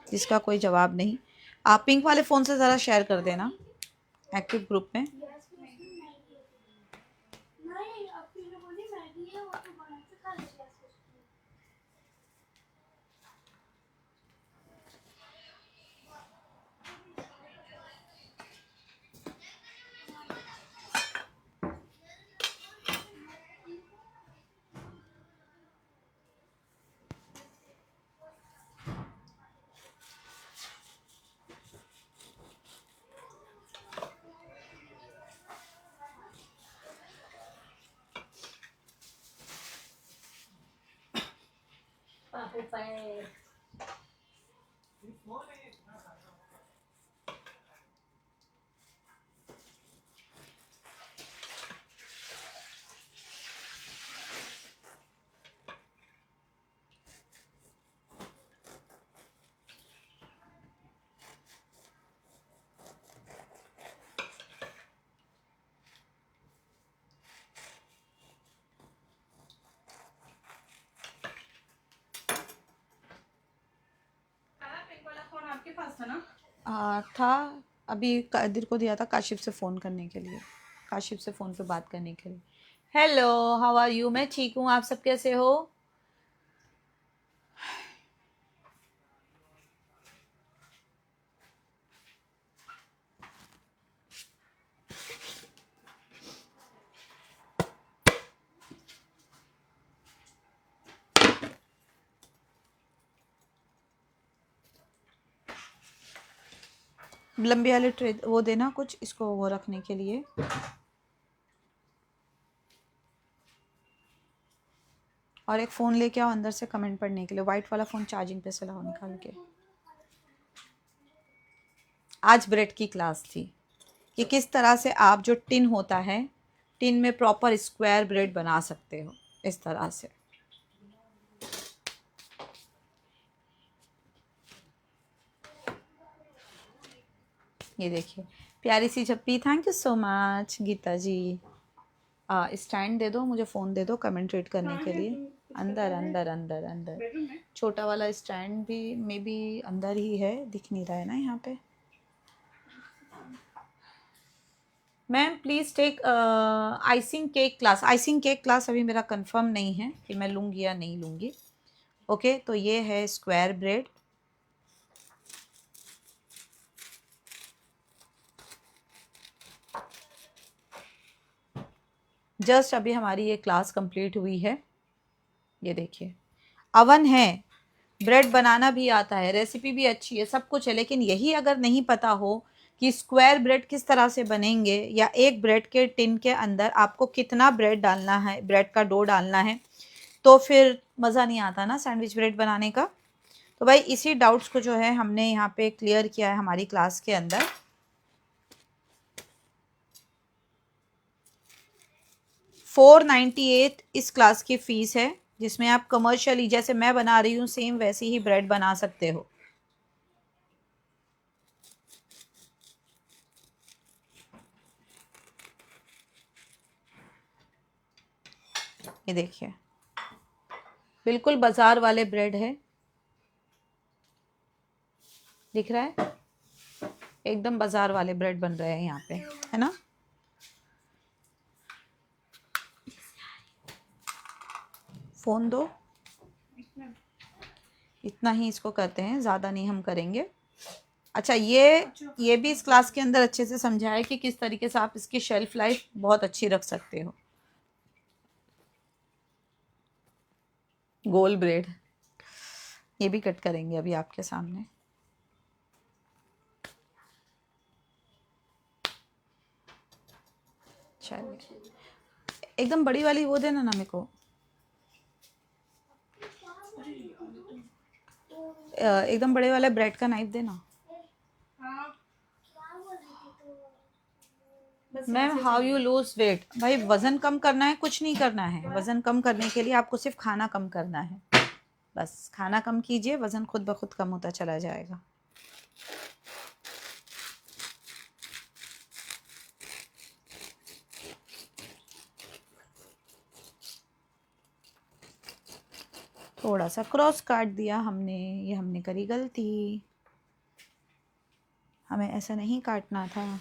जिसका कोई जवाब नहीं। आप पिंक वाले फ़ोन से ज़रा शेयर कर देना एक्टिव ग्रुप में। आपके पास था ना? था। अभी कादिर को दिया था काशिफ से फ़ोन करने के लिए, काशिफ से फ़ोन पे बात करने के लिए। Hello, how are you? मैं ठीक हूँ, आप सब कैसे हो? लंबी वाले ट्रे वो देना कुछ इसको वो रखने के लिए। और एक फ़ोन लेके आओ अंदर से कमेंट पढ़ने के लिए। वाइट वाला फ़ोन चार्जिंग पे से लाओ निकाल के। आज ब्रेड की क्लास थी कि किस तरह से आप जो टिन होता है, टिन में प्रॉपर स्क्वायर ब्रेड बना सकते हो इस तरह से। ये देखिए प्यारी सी झप्पी, thank you so much Geeta ji. Stand दे दो मुझे, फ़ोन दे दो कमेंट रीड करने के लिए। अंदर अंदर अंदर अंदर छोटा वाला स्टैंड भी मे बी अंदर ही है, दिख नहीं रहा है ना यहाँ पे। Ma'am please take icing cake class. Icing cake class अभी मेरा कंफर्म नहीं है कि मैं लूँगी या नहीं लूँगी। ओके तो ये है स्क्वायर ब्रेड। जस्ट अभी हमारी ये क्लास कंप्लीट हुई है। ये देखिए अवन है, ब्रेड बनाना भी आता है, रेसिपी भी अच्छी है, सब कुछ है, लेकिन यही अगर नहीं पता हो कि स्क्वायर ब्रेड किस तरह से बनेंगे या एक ब्रेड के टिन के अंदर आपको कितना ब्रेड डालना है, ब्रेड का डो डालना है, तो फिर मज़ा नहीं आता ना सैंडविच ब्रेड बनाने का। तो भाई इसी डाउट्स को जो है हमने यहाँ पे क्लियर किया है हमारी क्लास के अंदर। $498 इस क्लास की फ़ीस है, जिसमें आप कमर्शियली जैसे मैं बना रही हूँ सेम वैसे ही ब्रेड बना सकते हो। ये देखिए बिल्कुल बाजार वाले ब्रेड है, दिख रहा है एकदम बाजार वाले ब्रेड बन रहे हैं यहाँ पे, है ना। फ़ोन दो, इतना ही इसको करते हैं, ज़्यादा नहीं हम करेंगे। अच्छा ये भी इस क्लास के अंदर अच्छे से समझा है कि किस तरीके से आप इसकी शेल्फ लाइफ बहुत अच्छी रख सकते हो। गोल ब्रेड ये भी कट करेंगे अभी आपके सामने। चलिए एकदम बड़ी वाली वो देना ना मेरे को, एकदम बड़े वाले ब्रेड का नाइफ देना। Ma'am how you lose weight? भाई वज़न कम करना है, कुछ नहीं करना है। वज़न कम करने के लिए आपको सिर्फ खाना कम करना है, बस खाना कम कीजिए, वज़न खुद ब खुद कम होता चला जाएगा। थोड़ा सा क्रॉस काट दिया हमने, ये हमने करी गलती। हमें ऐसा नहीं काटना था,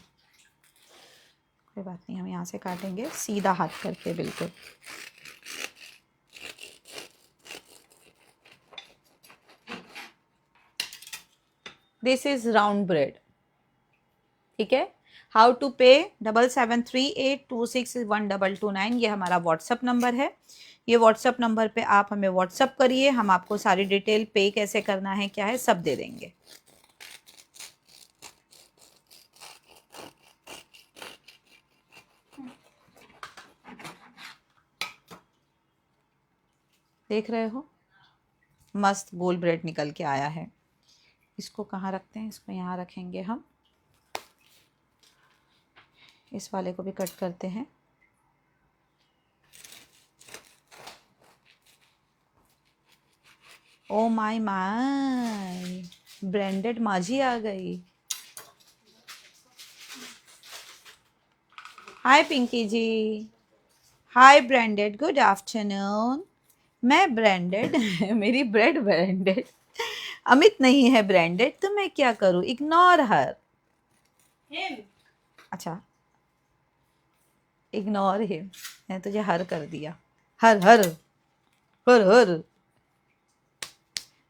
कोई बात नहीं, हम यहाँ से काटेंगे सीधा हाथ करके बिल्कुल। दिस इज राउंड ब्रेड, ठीक है। हाउ टू पे 7738261229, ये हमारा व्हाट्सअप नंबर है। ये व्हाट्सअप नंबर पे आप हमें व्हाट्सअप करिए, हम आपको सारी डिटेल पे कैसे करना है क्या है सब दे देंगे। देख रहे हो मस्त गोल ब्रेड निकल के आया है। इसको कहाँ रखते हैं, इसको यहाँ रखेंगे हम। इस वाले को भी कट करते हैं। ओ माय माय, ब्रांडेड माझी आ गई। हाय पिंकी जी, हाय ब्रांडेड, गुड आफ्टरनून। मैं ब्रांडेड मेरी ब्रेड ब्रांडेड, अमित नहीं है ब्रांडेड, तो मैं क्या करूं, इग्नोर हर। अच्छा इग्नोर हिम, मैंने तुझे हर कर दिया, हर हर हर हर।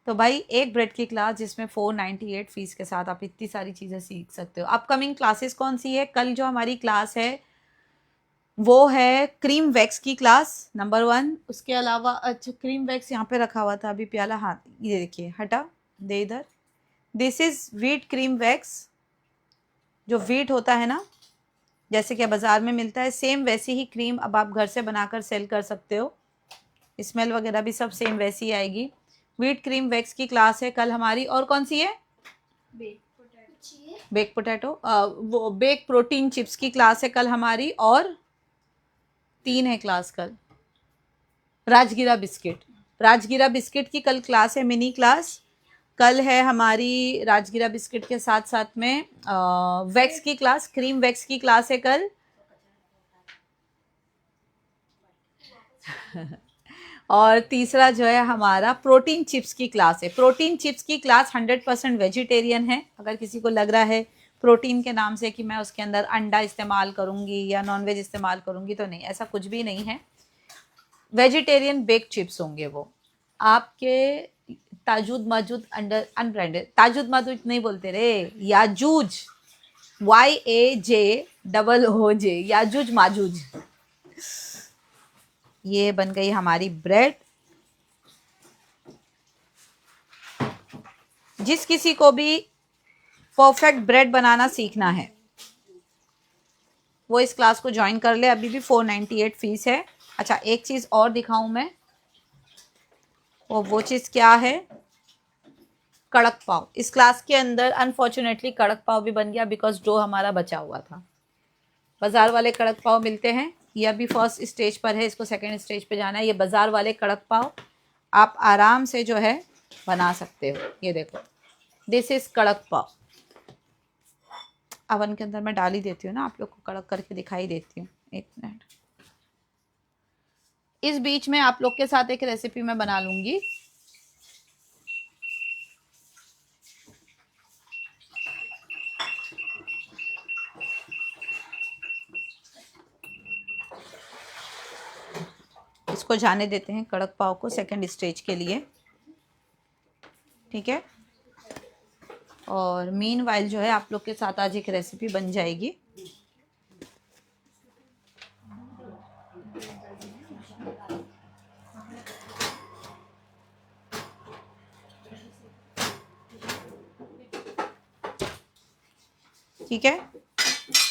तो भाई एक ब्रेड की क्लास जिसमें 498 फीस के साथ आप इतनी सारी चीज़ें सीख सकते हो। अपकमिंग क्लासेस कौन सी है, कल जो हमारी क्लास है वो है क्रीम वैक्स की क्लास नंबर 1। उसके अलावा अच्छा क्रीम वैक्स यहाँ पे रखा हुआ था अभी प्याला, हाँ ये देखिए, हटा दे इधर। This is wheat cream wax, जो व्हीट होता है ना जैसे कि बाज़ार में मिलता है, सेम वैसी ही क्रीम अब आप घर से बनाकर सेल कर सकते हो। स्मेल वगैरह भी सब सेम वैसी आएगी। व्हीट क्रीम वैक्स की क्लास है कल हमारी। और कौन सी है, बेक पोटैटो, वो बेक प्रोटीन चिप्स की क्लास है कल हमारी। और 3 है क्लास कल, राजगीरा बिस्किट, राजगीरा बिस्किट की कल क्लास है, मिनी क्लास कल है हमारी। राजगीरा बिस्किट के साथ साथ में वैक्स की क्लास, क्रीम वैक्स की क्लास है कल। और तीसरा जो है हमारा प्रोटीन चिप्स की क्लास है। प्रोटीन चिप्स की क्लास 100% वेजिटेरियन है। अगर किसी को लग रहा है प्रोटीन के नाम से कि मैं उसके अंदर अंडा इस्तेमाल करूंगी या नॉनवेज इस्तेमाल करूंगी, तो नहीं, ऐसा कुछ भी नहीं है। वेजिटेरियन बेक चिप्स होंगे वो आपके। ताजुद माजूद अंडर अनब्रांडेड, ताजुद माजूद नहीं बोलते रे, याजूज, YAJOOJ, याजूज माजूज। ये बन गई हमारी ब्रेड। जिस किसी को भी परफेक्ट ब्रेड बनाना सीखना है वो इस क्लास को ज्वाइन कर ले, अभी भी 498 फीस है। अच्छा एक चीज और दिखाऊं मैं, वो चीज क्या है, कड़क पाव। इस क्लास के अंदर अनफॉर्चुनेटली कड़क पाव भी बन गया बिकॉज डो हमारा बचा हुआ था। बाजार वाले कड़क पाव मिलते हैं, ये अभी फर्स्ट स्टेज पर है, इसको सेकंड स्टेज पे जाना है। ये बाजार वाले कड़क पाव आप आराम से जो है बना सकते हो। ये देखो दिस इज कड़क पाव। अवन के अंदर मैं डाल ही देती हूँ ना, आप लोग को कड़क करके दिखाई देती हूँ। एक मिनट, इस बीच में आप लोग के साथ एक रेसिपी मैं बना लूंगी। इसको जाने देते हैं कड़क पाव को सेकंड स्टेज के लिए, ठीक है। और मीन वाइल जो है आप लोग के साथ आज एक रेसिपी बन जाएगी। ठीक है,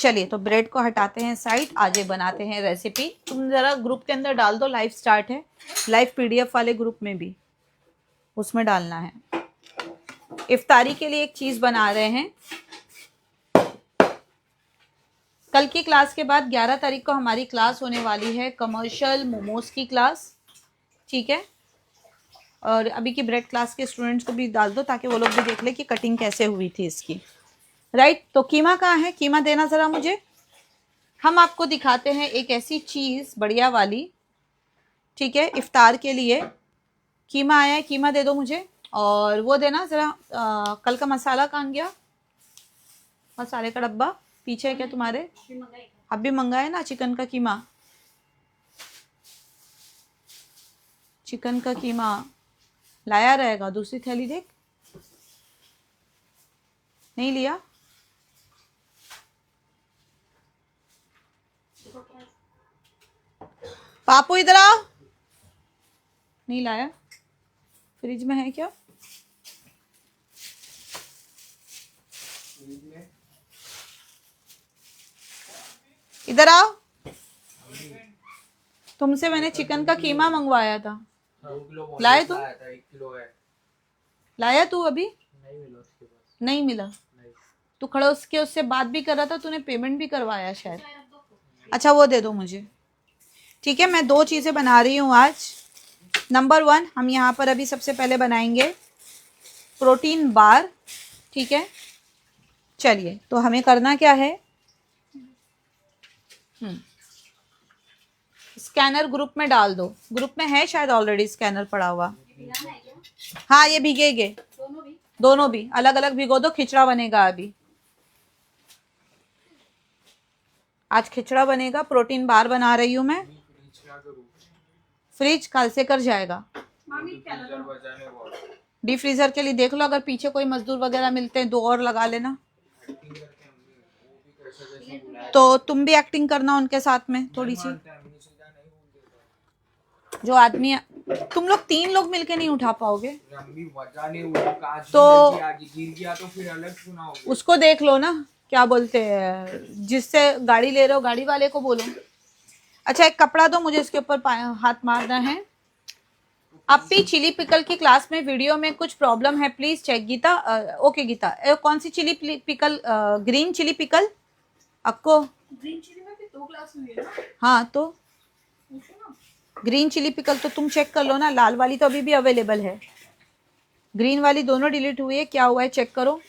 चलिए तो ब्रेड को हटाते हैं साइड, आगे बनाते हैं रेसिपी। तुम जरा ग्रुप के अंदर डाल दो, लाइव स्टार्ट है, लाइव PDF वाले ग्रुप में भी, उसमें डालना है। इफ्तारी के लिए एक चीज बना रहे हैं। कल की क्लास के बाद 11 तारीख को हमारी क्लास होने वाली है कमर्शियल मोमोज की क्लास, ठीक है। और अभी की ब्रेड क्लास के स्टूडेंट्स को भी डाल दो ताकि वो लोग भी देख ले कि कटिंग कैसे हुई थी इसकी, राइट। तो कीमा कहाँ है, कीमा देना जरा मुझे। हम आपको दिखाते हैं एक ऐसी चीज बढ़िया वाली, ठीक है, इफ्तार के लिए। कीमा आया है, कीमा दे दो मुझे। और वो देना जरा, कल का मसाला कहाँ गया, मसाले का डब्बा पीछे है क्या तुम्हारे? अब भी मंगाए ना चिकन का कीमा। चिकन का कीमा लाया रहेगा। दूसरी थैली देख, नहीं लिया? पापू इधर आओ। नहीं लाया। फ्रिज में है क्या? इधर आओ। तुमसे मैंने चिकन का कीमा मंगवाया था, लाए तुम? 1 किलो है। लाया तू अभी? नहीं मिला उसके पास। नहीं मिला? तू खड़ा उसके उससे बात भी कर रहा था, तूने पेमेंट भी करवाया शायद। अच्छा वो दे दो मुझे। ठीक है, मैं 2 चीज़ें बना रही हूँ आज। नंबर 1, हम यहाँ पर अभी सबसे पहले बनाएंगे प्रोटीन बार। ठीक है, चलिए तो हमें करना क्या है, स्कैनर ग्रुप में डाल दो। ग्रुप में है शायद ऑलरेडी स्कैनर पड़ा हुआ। हाँ ये भीगेगे, दोनों भी अलग अलग भिगो दो, खिचड़ा बनेगा अभी। आज खिचड़ा बनेगा, प्रोटीन बार बना रही हूँ मैं। फ्रिज कल से कर जाएगा। डी फ्रीजर के लिए देख लो, अगर पीछे कोई मजदूर वगैरह मिलते हैं 2 और लगा लेना। तो तुम भी एक्टिंग करना उनके साथ में थोड़ी सी। जो आदमी, तुम लोग 3 लोग मिलके नहीं उठा पाओगे तो गिर गया तो फिर अलग सुनाओगे। उसको देख लो ना, क्या बोलते हैं, जिससे गाड़ी ले रहे हो गाड़ी वाले को बोलो। अच्छा एक कपड़ा दो मुझे, इसके ऊपर हाथ मारना है। अपी चिली पिकल की क्लास में वीडियो में कुछ प्रॉब्लम है, please check. Geeta okay Geeta, कौन सी chili pickle? Green chili pickle. अक्को ग्रीन चिली में भी 2 क्लास हुई है ना? हाँ तो ग्रीन चिली पिकल तो तुम चेक कर लो ना, लाल वाली तो अभी भी अवेलेबल है, ग्रीन वाली दोनों डिलीट हुई है, क्या हुआ है चेक करो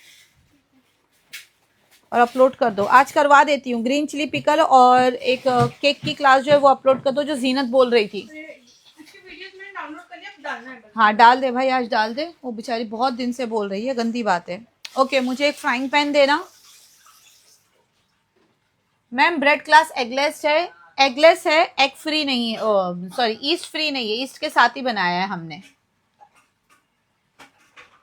और अपलोड कर दो। आज करवा देती हूँ ग्रीन चिली पिकल, और एक केक की क्लास जो है वो अपलोड कर दो, जो जीनत बोल रही थी। उसकी वीडियोस मैंने डाउनलोड कर लिया, अब डालना है बस। हाँ डाल दे भाई, आज डाल दे, वो बेचारी बहुत दिन से बोल रही है, गंदी बात है। ओके मुझे एक फ्राइंग पैन देना। मैम ब्रेड क्लास एगलेस है, एगलेस है, एग फ्री नहीं है, सॉरी ईस्ट फ्री नहीं है, ईस्ट के साथ ही बनाया है हमने।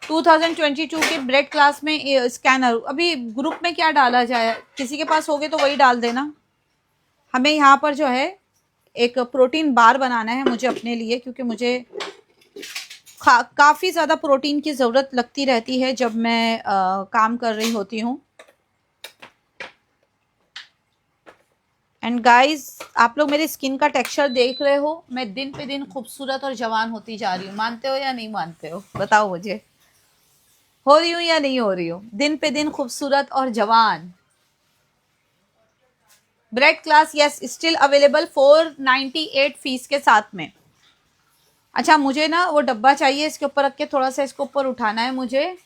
2022 की ब्रेड क्लास में स्कैनर, अभी ग्रुप में क्या डाला जाए, किसी के पास होगे तो वही डाल देना। हमें यहाँ पर जो है एक प्रोटीन बार बनाना है मुझे अपने लिए, क्योंकि मुझे काफ़ी ज़्यादा प्रोटीन की ज़रूरत लगती रहती है जब मैं काम कर रही होती हूँ। एंड गाइस आप लोग मेरी स्किन का टेक्सचर देख रहे हो, मैं दिन पे दिन खूबसूरत और जवान होती जा रही हूँ, मानते हो या नहीं मानते हो? बताओ मुझे, हो रही हूँ या नहीं हो रही हूँ? दिन पे दिन खूबसूरत और जवान। Bread class yes still available 498 fees के साथ में। अच्छा मुझे ना वो डब्बा चाहिए, इसके ऊपर रख के थोड़ा सा इसको ऊपर उठाना है मुझे।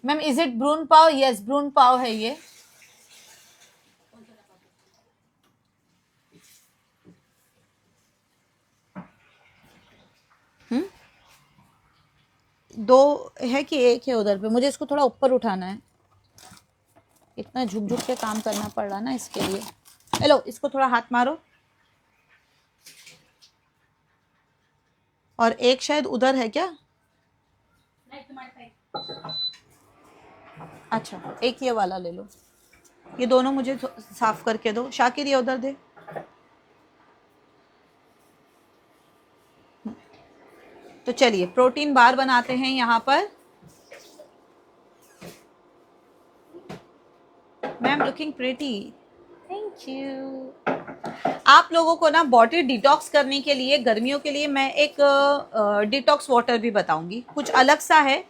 Ma'am is it brun pav? Yes brun pav है ये। दो है कि एक है उधर पे, मुझे इसको थोड़ा ऊपर उठाना है, इतना झुक झुक के काम करना पड़ रहा ना इसके लिए। हेलो इसको थोड़ा हाथ मारो। और एक शायद उधर है क्या? नहीं तुम्हारे पास। अच्छा एक ये वाला ले लो, ये दोनों मुझे साफ करके दो। शाकिर ये उधर दे। तो चलिए प्रोटीन बार बनाते हैं यहाँ पर। Ma'am looking pretty, thank you. आप लोगों को ना बॉडी डिटॉक्स करने के लिए, गर्मियों के लिए मैं एक डिटॉक्स वाटर भी बताऊंगी, कुछ अलग सा है,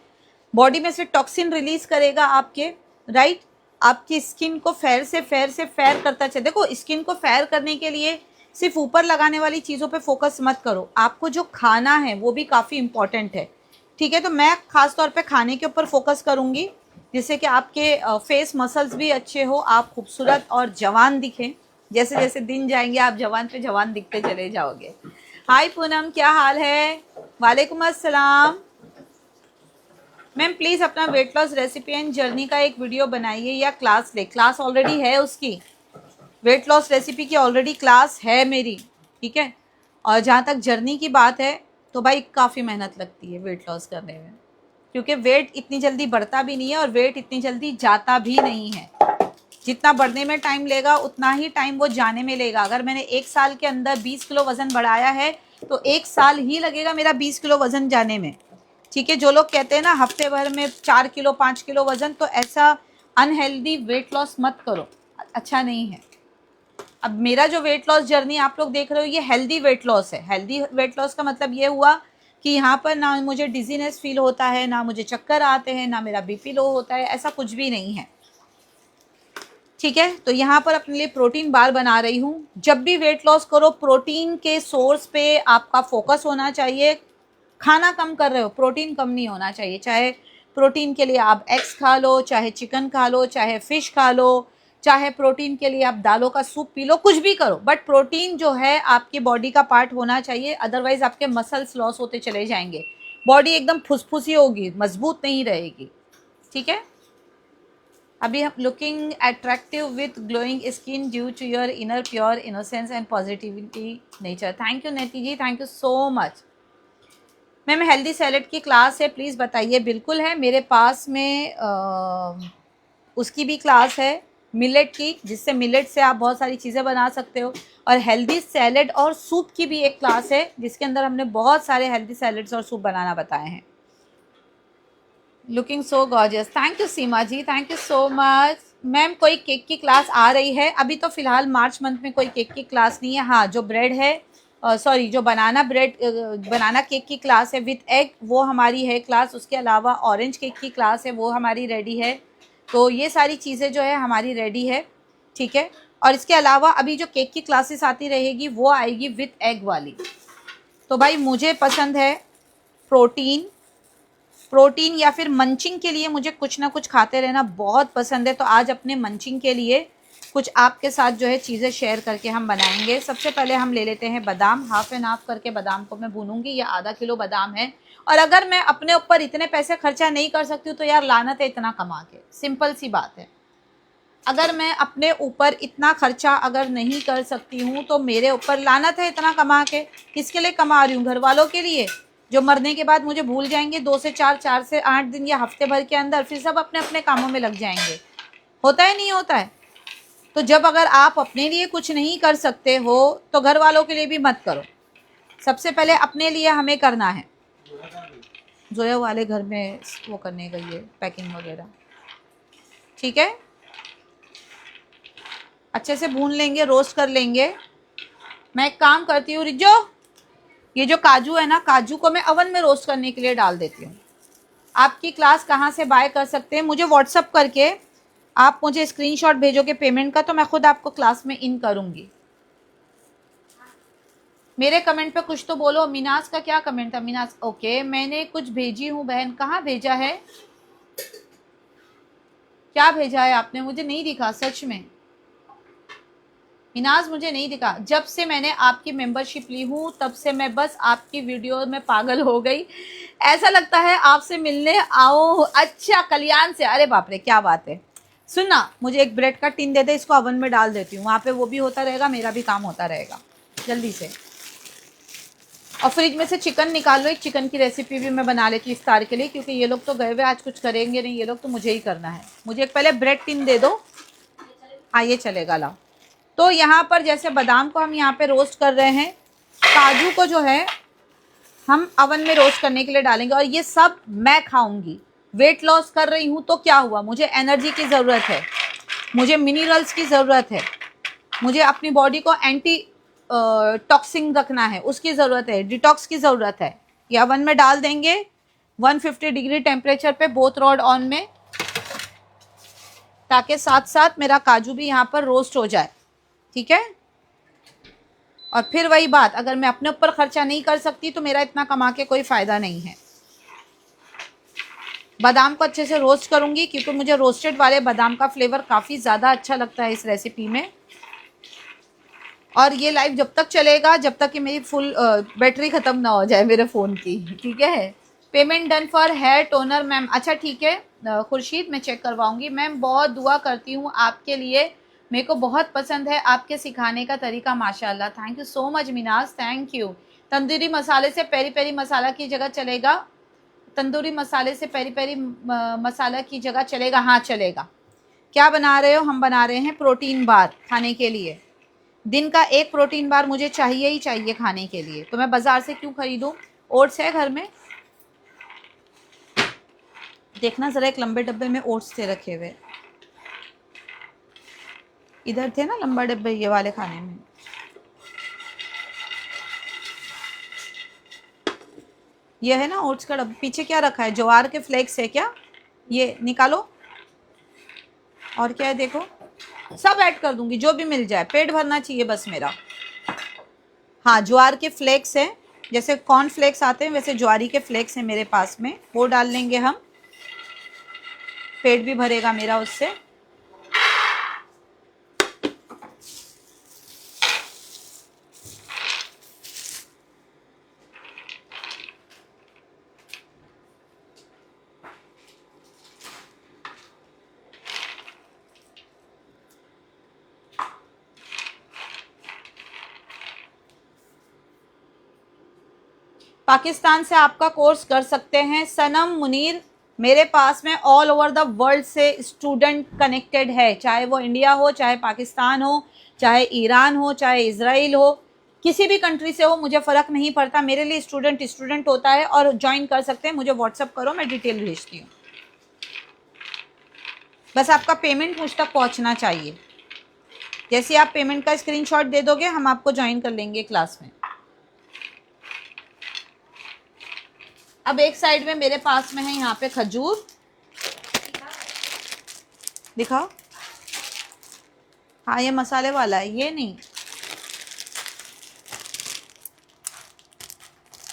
बॉडी में से टॉक्सिन रिलीज करेगा आपके, राइट। आपकी स्किन को फेयर से फेयर करता चले। देखो स्किन को फेयर करने के लिए सिर्फ ऊपर लगाने वाली चीज़ों पे फोकस मत करो, आपको जो खाना है वो भी काफ़ी इंपॉर्टेंट है, ठीक है। तो मैं खास तौर पे खाने के ऊपर फोकस करूँगी, जिससे कि आपके फेस मसल्स भी अच्छे हो, आप खूबसूरत और जवान दिखें। जैसे जैसे दिन जाएंगे आप जवान पे जवान दिखते चले जाओगे। हाय पूनम क्या हाल है? वालेकुम अस्सलाम। मैम प्लीज़ अपना weight loss recipe and journey का एक वीडियो बनाइए या क्लास ले। क्लास ऑलरेडी है उसकी, वेट लॉस रेसिपी की ऑलरेडी क्लास है मेरी, ठीक है। और जहाँ तक जर्नी की बात है तो भाई काफ़ी मेहनत लगती है वेट लॉस करने में, क्योंकि वेट इतनी जल्दी बढ़ता भी नहीं है और वेट इतनी जल्दी जाता भी नहीं है। जितना बढ़ने में टाइम लेगा उतना ही टाइम वो जाने में लेगा। अगर मैंने 1 साल के अंदर 20 किलो वज़न बढ़ाया है तो 1 साल ही लगेगा मेरा 20 किलो वज़न जाने में, ठीक है। जो लोग कहते हैं ना हफ्ते भर में 4 किलो 5 किलो वज़न, तो ऐसा अनहेल्दी वेट लॉस मत करो, अच्छा नहीं है। अब मेरा जो वेट लॉस जर्नी आप लोग देख रहे हो ये हेल्दी वेट लॉस है। हेल्दी वेट लॉस का मतलब ये हुआ कि यहाँ पर ना मुझे डिजीनेस फील होता है, ना मुझे चक्कर आते हैं, ना मेरा बीपी लो होता है, ऐसा कुछ भी नहीं है, ठीक है। तो यहाँ पर अपने लिए प्रोटीन बार बना रही हूँ। जब भी वेट लॉस करो प्रोटीन के सोर्स पे आपका फोकस होना चाहिए। खाना कम कर रहे हो, प्रोटीन कम नहीं होना चाहिए। चाहे प्रोटीन के लिए आप एग्स खा लो, चाहे चिकन खा लो, चाहे फिश खा लो, चाहे प्रोटीन के लिए आप दालों का सूप पी लो, कुछ भी करो, बट प्रोटीन जो है आपकी बॉडी का पार्ट होना चाहिए। अदरवाइज आपके मसल्स लॉस होते चले जाएंगे, बॉडी एकदम फुसफुसी होगी, मजबूत नहीं रहेगी, ठीक है। अभी हम looking attractive with glowing skin due to your inner pure innocence and positivity nature. Thank you Neeti ji, thank you so much. Ma'am healthy salad की क्लास है, प्लीज़ बताइए। बिल्कुल है, मेरे पास में उसकी भी क्लास है मिलेट की, जिससे मिलेट से आप बहुत सारी चीज़ें बना सकते हो। और हेल्दी सैलेड और सूप की भी एक क्लास है जिसके अंदर हमने बहुत सारे हेल्दी सैलेड्स और सूप बनाना बताए हैं। Looking so gorgeous, thank you Seema ji, thank you so much. Ma'am कोई केक की क्लास आ रही है? अभी तो फ़िलहाल मार्च मंथ में कोई केक की क्लास नहीं है। हाँ, जो ब्रेड है सॉरी जो बनाना केक की क्लास है विथ एग, वो हमारी है क्लास। उसके अलावा ऑरेंज केक की क्लास है, वो हमारी रेडी है। तो ये सारी चीज़ें जो है हमारी रेडी है, ठीक है। और इसके अलावा अभी जो केक की क्लासेस आती रहेगी वो आएगी विथ एग वाली। तो भाई मुझे पसंद है प्रोटीन या फिर मंचिंग के लिए मुझे कुछ ना कुछ खाते रहना बहुत पसंद है। तो आज अपने मंचिंग के लिए कुछ आपके साथ जो है चीज़ें शेयर करके हम बनाएंगे। सबसे पहले हम ले लेते हैं बादाम, हाफ एंड हाफ करके बादाम को मैं भूनूंगी। ये आधा किलो बादाम है। और अगर मैं अपने ऊपर इतने पैसे खर्चा नहीं कर सकती हूँ तो यार लानत है इतना कमा के, सिंपल सी बात है। अगर मैं अपने ऊपर इतना खर्चा अगर नहीं कर सकती हूँ तो मेरे ऊपर लानत है इतना कमा के। किसके लिए कमा रही हूँ? घर वालों के लिए, जो मरने के बाद मुझे भूल जाएंगे 2 से 4, 4 से 8 दिन या हफ्ते भर के अंदर, फिर सब अपने अपने कामों में लग जाएंगे। होता है नहीं होता है? तो जब अगर आप अपने लिए कुछ नहीं कर सकते हो तो घर वालों के लिए भी मत करो। सबसे पहले अपने लिए हमें करना है। जोया वाले घर में वो करने गई है पैकिंग वगैरह, ठीक है। अच्छे से भून लेंगे, रोस्ट कर लेंगे। मैं एक काम करती हूँ रिजो, ये जो काजू है ना, काजू को मैं अवन में रोस्ट करने के लिए डाल देती हूँ। आपकी क्लास कहाँ से बाय कर सकते हैं? मुझे व्हाट्सअप करके आप मुझे स्क्रीनशॉट भेजोगे पेमेंट का तो मैं खुद आपको क्लास में इन करूँगी। मेरे कमेंट पे कुछ तो बोलो। मीनाज का क्या कमेंट था? मीनाज ओके, मैंने कुछ भेजी हूँ बहन। कहाँ भेजा है? क्या भेजा है आपने? मुझे नहीं दिखा सच में मिनाज, मुझे नहीं दिखा। जब से मैंने आपकी मेंबरशिप ली हूँ तब से मैं बस आपकी वीडियो में पागल हो गई। ऐसा लगता है आपसे मिलने आओ। अच्छा, कल्याण से? अरे बाप रे, क्या बात है। सुनना, मुझे एक ब्रेड का टिन दे दे, इसको अवन में डाल देती हूँ। वहाँ पे वो भी होता रहेगा, मेरा भी काम होता रहेगा जल्दी से। और फ्रिज में से चिकन निकाल लो, एक चिकन की रेसिपी भी मैं बना लेती हूँ इफ्तार के लिए, क्योंकि ये लोग तो गए हुए आज कुछ करेंगे नहीं, ये लोग तो मुझे ही करना है। मुझे एक पहले ब्रेड टिन दे दो। हाँ ये चलेगा, लाओ। तो यहाँ पर जैसे बादाम को हम यहाँ पे रोस्ट कर रहे हैं, काजू को जो है हम अवन में रोस्ट करने के लिए डालेंगे। और ये सब मैं खाऊंगी। वेट लॉस कर रही हूँ तो क्या हुआ, मुझे एनर्जी की ज़रूरत है, मुझे मिनरल्स की ज़रूरत है, मुझे अपनी बॉडी को एंटी टॉक्सिंग रखना है, उसकी ज़रूरत है, डिटॉक्स की ज़रूरत है। ये अवन में डाल देंगे 150 डिग्री टेम्परेचर पे, बोथ रॉड ऑन में, ताकि साथ साथ मेरा काजू भी यहाँ पर रोस्ट हो जाए, ठीक है। और फिर वही बात, अगर मैं अपने ऊपर खर्चा नहीं कर सकती तो मेरा इतना कमा के कोई फ़ायदा नहीं है। बादाम को अच्छे से रोस्ट करूँगी क्योंकि मुझे रोस्टेड वाले बादाम का फ्लेवर काफ़ी ज़्यादा अच्छा लगता है इस रेसिपी में। और ये लाइव जब तक चलेगा जब तक कि मेरी फुल बैटरी ख़त्म ना हो जाए मेरे फ़ोन की, ठीक है। Payment done for hair toner ma'am. अच्छा ठीक है खुर्शीद, मैं चेक करवाऊंगी मैम। बहुत दुआ करती हूँ आपके लिए, मेरे को बहुत पसंद है आपके सिखाने का तरीका, माशाल्लाह। Thank you so much Minaz, thank you. Tandoori मसाले से पेरी पेरी मसाला की जगह चलेगा? तंदूरी मसाले से पेरी पेरी मसाला की जगह चलेगा? हाँ चलेगा। क्या बना रहे हो? हम बना रहे हैं प्रोटीन बार खाने के लिए। दिन का एक प्रोटीन बार मुझे चाहिए ही चाहिए खाने के लिए, तो मैं बाजार से क्यों खरीदूं? ओट्स है घर में, देखना जरा, एक लंबे डब्बे में ओट्स थे रखे हुए, इधर थे ना लंबा डब्बे ये वाले खाने में। ये है ना ओट्स का डब्बा। पीछे क्या रखा है? ज्वार के फ्लेक्स है क्या? ये निकालो। और क्या है देखो, सब ऐड कर दूंगी जो भी मिल जाए, पेट भरना चाहिए बस मेरा। हाँ ज्वार के फ्लेक्स है, जैसे कॉर्न फ्लेक्स आते हैं वैसे ज्वारी के फ्लेक्स हैं मेरे पास में, वो डाल लेंगे हम, पेट भी भरेगा मेरा उससे। पाकिस्तान से आपका कोर्स कर सकते हैं सनम मुनीर। मेरे पास में ऑल ओवर द वर्ल्ड से स्टूडेंट कनेक्टेड है, चाहे वो इंडिया हो, चाहे पाकिस्तान हो, चाहे ईरान हो, चाहे इजराइल हो, किसी भी कंट्री से हो, मुझे फ़र्क नहीं पड़ता। मेरे लिए स्टूडेंट स्टूडेंट होता है और ज्वाइन कर सकते हैं। मुझे व्हाट्सअप करो, मैं डिटेल भेजती हूँ। बस आपका पेमेंट मुझ तक पहुँचना चाहिए। जैसे आप पेमेंट का स्क्रीनशॉट दे दोगे हम आपको ज्वाइन कर लेंगे क्लास में। अब एक साइड में मेरे पास में है यहाँ पे खजूर, दिखाओ। हाँ ये मसाले वाला है, ये नहीं।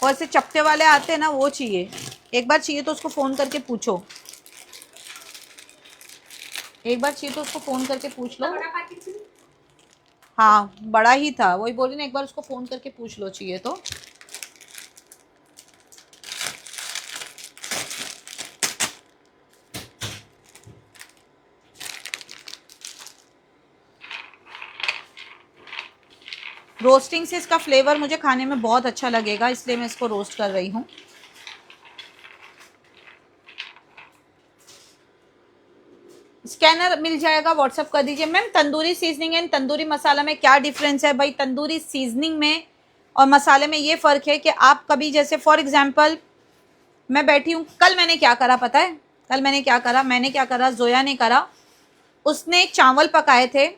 और ऐसे चपटे वाले आते हैं ना, वो चाहिए। एक बार चाहिए तो उसको फ़ोन करके पूछो, एक बार चाहिए तो उसको फ़ोन करके पूछ लो। हाँ बड़ा ही था, वही बोली ना, एक बार उसको फ़ोन करके पूछ लो चाहिए तो। रोस्टिंग से इसका फ्लेवर मुझे खाने में बहुत अच्छा लगेगा, इसलिए मैं इसको रोस्ट कर रही हूँ। स्कैनर मिल जाएगा, व्हाट्सअप कर दीजिए। Ma'am tandoori seasoning and tandoori masala में क्या डिफरेंस है? भाई तंदूरी सीजनिंग में और मसाले में ये फ़र्क है कि आप कभी, जैसे फॉर एग्जांपल मैं बैठी हूँ, कल मैंने क्या करा पता है? कल मैंने क्या करा, जोया ने करा, उसने चावल पकाए थे,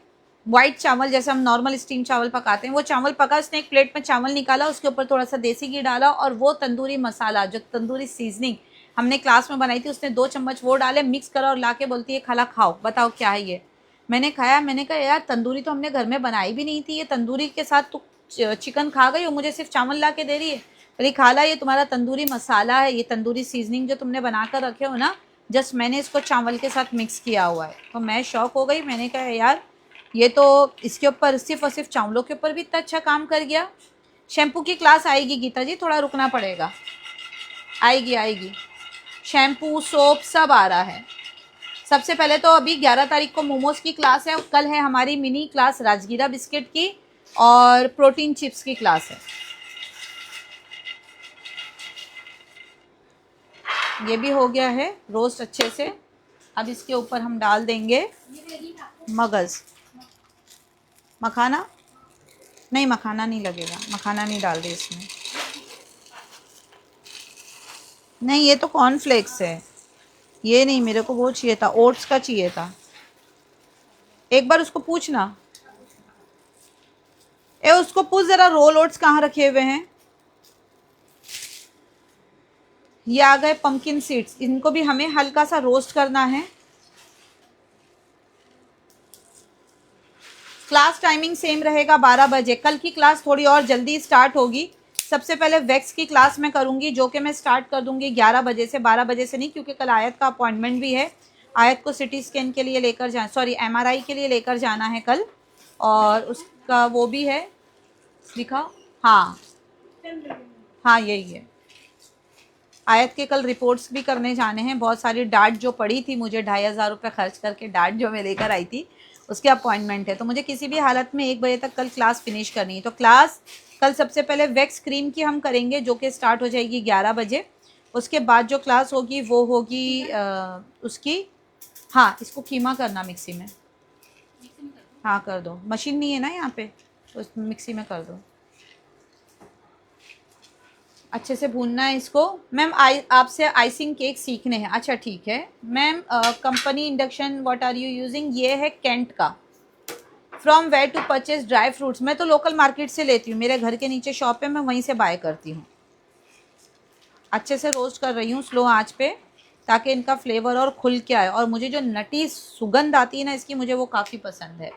वाइट चावल, जैसे हम नॉर्मल स्टीम चावल पकाते हैं, वो चावल पका, उसने एक प्लेट में चावल निकाला, उसके ऊपर थोड़ा सा देसी घी डाला, और वो तंदूरी मसाला जो तंदूरी सीजनिंग हमने क्लास में बनाई थी, उसने 2 चम्मच वो डाले, मिक्स करा और लाके बोलती है खाला खाओ, बताओ क्या है ये। मैंने खाया, मैंने कहा यार तंदूरी तो हमने घर में बनाई भी नहीं थी, ये तंदूरी के साथ तो चिकन खा गई और मुझे सिर्फ चावल ला के दे रही है। बोली खाला ये तुम्हारा तंदूरी मसाला है, ये तंदूरी सीजनिंग जो तुमने बना कर रखे हो ना, जस्ट मैंने इसको चावल के साथ मिक्स किया हुआ है। तो मैं शॉक हो गई, मैंने कहा यार ये तो इसके ऊपर सिर्फ और सिर्फ चावलों के ऊपर भी इतना अच्छा काम कर गया। शैम्पू की क्लास आएगी गीता जी, थोड़ा रुकना पड़ेगा, आएगी आएगी। शैम्पू सोप सब आ रहा है। सबसे पहले तो अभी 11 तारीख को मोमोज की क्लास है, कल है हमारी मिनी क्लास राजगीरा बिस्किट की, और प्रोटीन चिप्स की क्लास है। ये भी हो गया है रोस्ट अच्छे से। अब इसके ऊपर हम डाल देंगे मगज़, मखाना नहीं, मखाना नहीं लगेगा, मखाना नहीं डाल दे इसमें। नहीं ये तो कॉर्नफ्लेक्स है, ये नहीं, मेरे को वो चाहिए था, ओट्स का चाहिए था। एक बार उसको पूछना, उसको पूछ जरा रोल ओट्स कहाँ रखे हुए हैं। ये आ गए पंपकिन सीड्स, इनको भी हमें हल्का सा रोस्ट करना है। क्लास टाइमिंग सेम रहेगा 12 बजे। कल की क्लास थोड़ी और जल्दी स्टार्ट होगी। सबसे पहले वैक्स की क्लास मैं करूंगी, जो कि मैं स्टार्ट कर दूंगी 11 बजे से, 12 बजे से नहीं, क्योंकि कल आयत का अपॉइंटमेंट भी है। आयत को सिटी स्कैन के लिए लेकर जा, सॉरी एमआरआई के लिए लेकर जाना है कल, और उसका वो भी है लिखा। हाँ हाँ यही है। आयत के कल रिपोर्ट्स भी करने जाने हैं, बहुत सारी डार्ट जो पड़ी थी मुझे 2,500 रुपये खर्च करके, डार्ट जो मैं लेकर आई थी उसके अपॉइंटमेंट है, तो मुझे किसी भी हालत में 1 बजे तक कल क्लास फिनिश करनी है। तो क्लास कल सबसे पहले वैक्स क्रीम की हम करेंगे जो कि स्टार्ट हो जाएगी 11 बजे। उसके बाद जो क्लास होगी वो होगी उसकी, हाँ इसको कीमा करना मिक्सी में, हाँ कर दो, मशीन नहीं है ना यहाँ पे तो मिक्सी में कर दो, अच्छे से भूनना है इसको। मैम आपसे आइसिंग केक सीखने हैं, अच्छा ठीक है ma'am. Company induction what are you using, ये है कैंट का। From where to purchase dry fruits, मैं तो लोकल मार्केट से लेती हूँ, मेरे घर के नीचे शॉप है, मैं वहीं से बाय करती हूँ। अच्छे से रोस्ट कर रही हूँ स्लो आंच पे ताकि इनका फ्लेवर और खुल के आए, और मुझे जो नटी सुगंध आती है ना इसकी, मुझे वो काफ़ी पसंद है।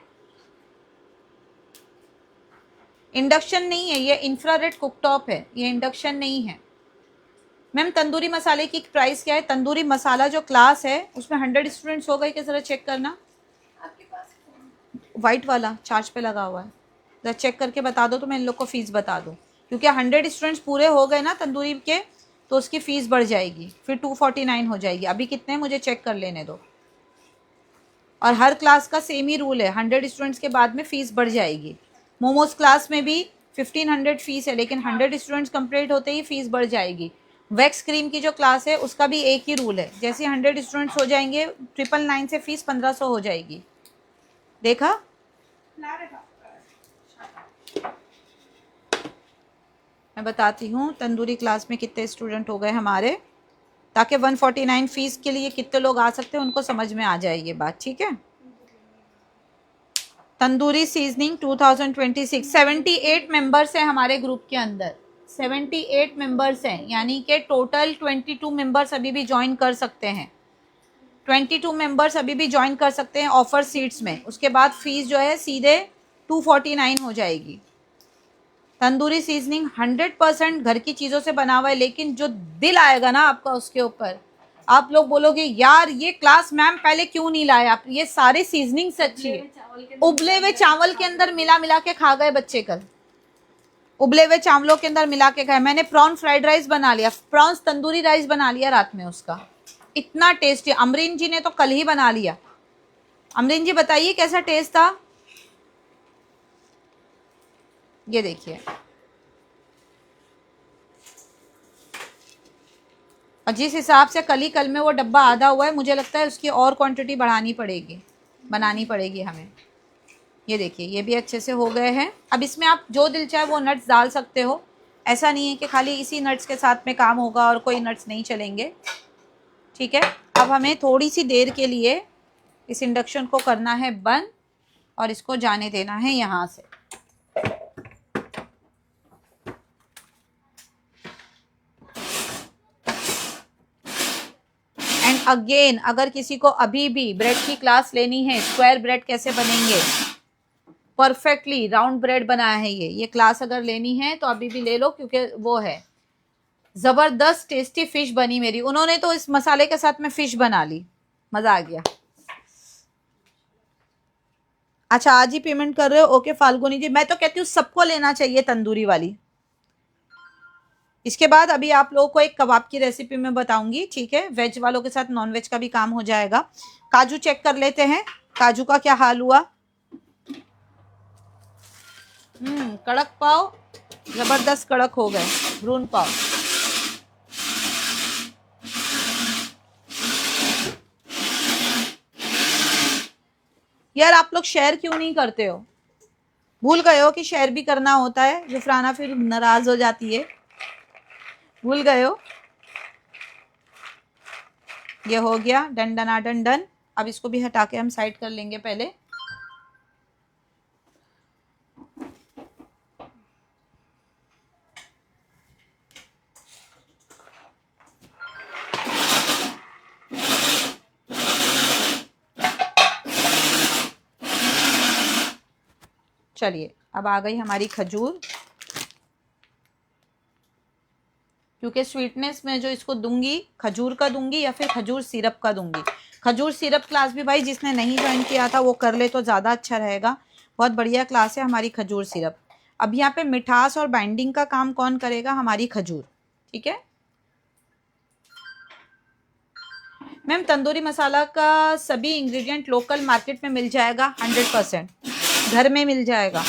इंडक्शन नहीं है ये, इंफ्रारेड कुकटॉप है, ये इंडक्शन नहीं है। मैम तंदूरी मसाले की प्राइस क्या है? तंदूरी मसाला जो क्लास है उसमें 100 स्टूडेंट्स हो गए क्या, ज़रा चेक करना। आपके पास वाइट वाला चार्ज पे लगा हुआ है, ज़रा चेक करके बता दो तो मैं इन लोग को फ़ीस बता दूँ, क्योंकि 100 स्टूडेंट्स पूरे हो गए ना तंदूरी के तो उसकी फ़ीस बढ़ जाएगी, फिर 249 हो जाएगी। अभी कितने मुझे चेक कर लेने दो। और हर क्लास का सेम ही रूल है, 100 स्टूडेंट्स के बाद में फ़ीस बढ़ जाएगी। मोमोज क्लास में भी 1500 फ़ीस है, लेकिन 100 स्टूडेंट्स कंप्लीट होते ही फ़ीस बढ़ जाएगी। वैक्स क्रीम की जो क्लास है उसका भी एक ही रूल है, जैसे 100 स्टूडेंट्स हो जाएंगे 999 से फ़ीस 1500 हो जाएगी। देखा? ला रहे मैं बताती हूँ तंदूरी क्लास में कितने स्टूडेंट हो गए हमारे, ताकि 149 फ़ीस के लिए कितने लोग आ सकते हैं उनको समझ में आ जाए ये बात, ठीक है। तंदूरी सीजनिंग 2026, 78 मेंबर्स हैं हमारे ग्रुप के अंदर, 78 मेंबर्स हैं, यानी कि टोटल 22 मेंबर्स अभी भी ज्वाइन कर सकते हैं, 22 मेंबर्स अभी भी ज्वाइन कर सकते हैं ऑफर सीट्स में। उसके बाद फीस जो है सीधे 249 हो जाएगी। तंदूरी सीजनिंग 100% घर की चीज़ों से बना हुआ है, लेकिन जो दिल आएगा ना आपका उसके ऊपर, आप लोग बोलोगे यार ये क्लास मैम पहले क्यों नहीं लाया आप, ये सारे सीजनिंग से अच्छी है। उबले हुए चावल के अंदर मिला मिला के खा गए बच्चे कल, उबले हुए चावलों के अंदर मिला के खाए। मैंने प्रॉन फ्राइड राइस बना लिया, प्रॉन्स तंदूरी राइस बना लिया रात में, उसका इतना टेस्टी। अमरीन जी ने तो कल ही बना लिया। अमरीन जी बताइए कैसा टेस्ट था, ये देखिए। और जिस हिसाब से कल में वो डब्बा आधा हुआ है, मुझे लगता है उसकी और क्वांटिटी बढ़ानी पड़ेगी, बनानी पड़ेगी हमें। ये देखिए ये भी अच्छे से हो गए हैं। अब इसमें आप जो दिल चाहे वो नट्स डाल सकते हो, ऐसा नहीं है कि खाली इसी नट्स के साथ में काम होगा और कोई नट्स नहीं चलेंगे, ठीक है। अब हमें थोड़ी सी देर के लिए इस इंडक्शन को करना है बंद और इसको जाने देना है यहाँ से। एंड अगेन अगर किसी को अभी भी ब्रेड की क्लास लेनी है, स्क्वायर ब्रेड कैसे बनेंगे, परफेक्टली राउंड ब्रेड बनाया है ये क्लास अगर लेनी है तो अभी भी ले लो, क्योंकि वो है जबरदस्त टेस्टी फिश बनी मेरी। उन्होंने तो इस मसाले के साथ में फिश बना ली, मजा आ गया। अच्छा आज ही पेमेंट कर रहे हो, ओके फाल्गुनी जी। मैं तो कहती हूँ सबको लेना चाहिए तंदूरी वाली। इसके बाद अभी आप लोगों को एक कबाब की रेसिपी मैं बताऊंगी, ठीक है। वेज वालों के साथ नॉन वेज का भी काम हो जाएगा। काजू चेक कर लेते हैं, काजू का क्या हाल हुआ। कड़क पाव जबरदस्त कड़क हो गए, भ्रूण पाव। यार आप लोग शेयर क्यों नहीं करते हो, भूल गए हो कि शेयर भी करना होता है। जुफराना फिर नाराज हो जाती है, भूल गए हो। ये हो गया डन डना डन डन। अब इसको भी हटा के हम साइड कर लेंगे पहले। चलिए अब आ गई हमारी खजूर, क्योंकि स्वीटनेस में जो इसको दूंगी खजूर का दूंगी या फिर खजूर सिरप का दूंगी। खजूर सिरप क्लास भी भाई जिसने नहीं ज्वाइन किया था वो कर ले तो ज़्यादा अच्छा रहेगा, बहुत बढ़िया क्लास है हमारी खजूर सिरप। अब यहाँ पे मिठास और बाइंडिंग का काम कौन करेगा, हमारी खजूर, ठीक है। मैम तंदूरी मसाला का सभी इंग्रेडिएंट लोकल मार्केट में मिल जाएगा 100%, घर में मिल जाएगा,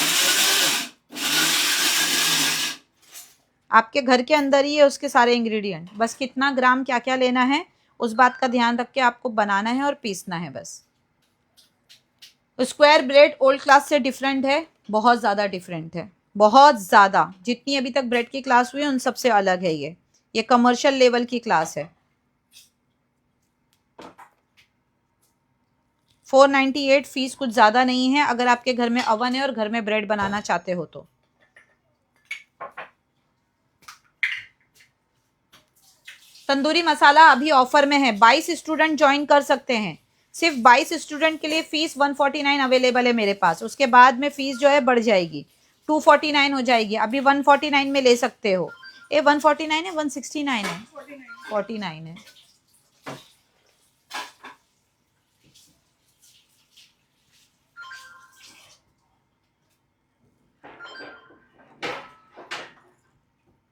आपके घर के अंदर ही है उसके सारे इंग्रेडिएंट। बस कितना ग्राम क्या क्या लेना है उस बात का ध्यान रख के आपको बनाना है और पीसना है बस। स्क्वायर ब्रेड ओल्ड क्लास से डिफरेंट है, बहुत ज़्यादा डिफरेंट है, बहुत ज़्यादा। जितनी अभी तक ब्रेड की क्लास हुई है उन सबसे अलग है ये कमर्शियल लेवल की क्लास है। 498 फीस कुछ ज़्यादा नहीं है अगर आपके घर में अवन है और घर में ब्रेड बनाना चाहते हो तो। तंदूरी मसाला अभी ऑफर में है, 22 स्टूडेंट ज्वाइन कर सकते हैं। सिर्फ 22 स्टूडेंट के लिए फीस 149 अवेलेबल है मेरे पास। उसके बाद में फीस जो है बढ़ जाएगी, 249 हो जाएगी। अभी 149 में ले सकते हो। ये 149 है, 169 है, 49 है।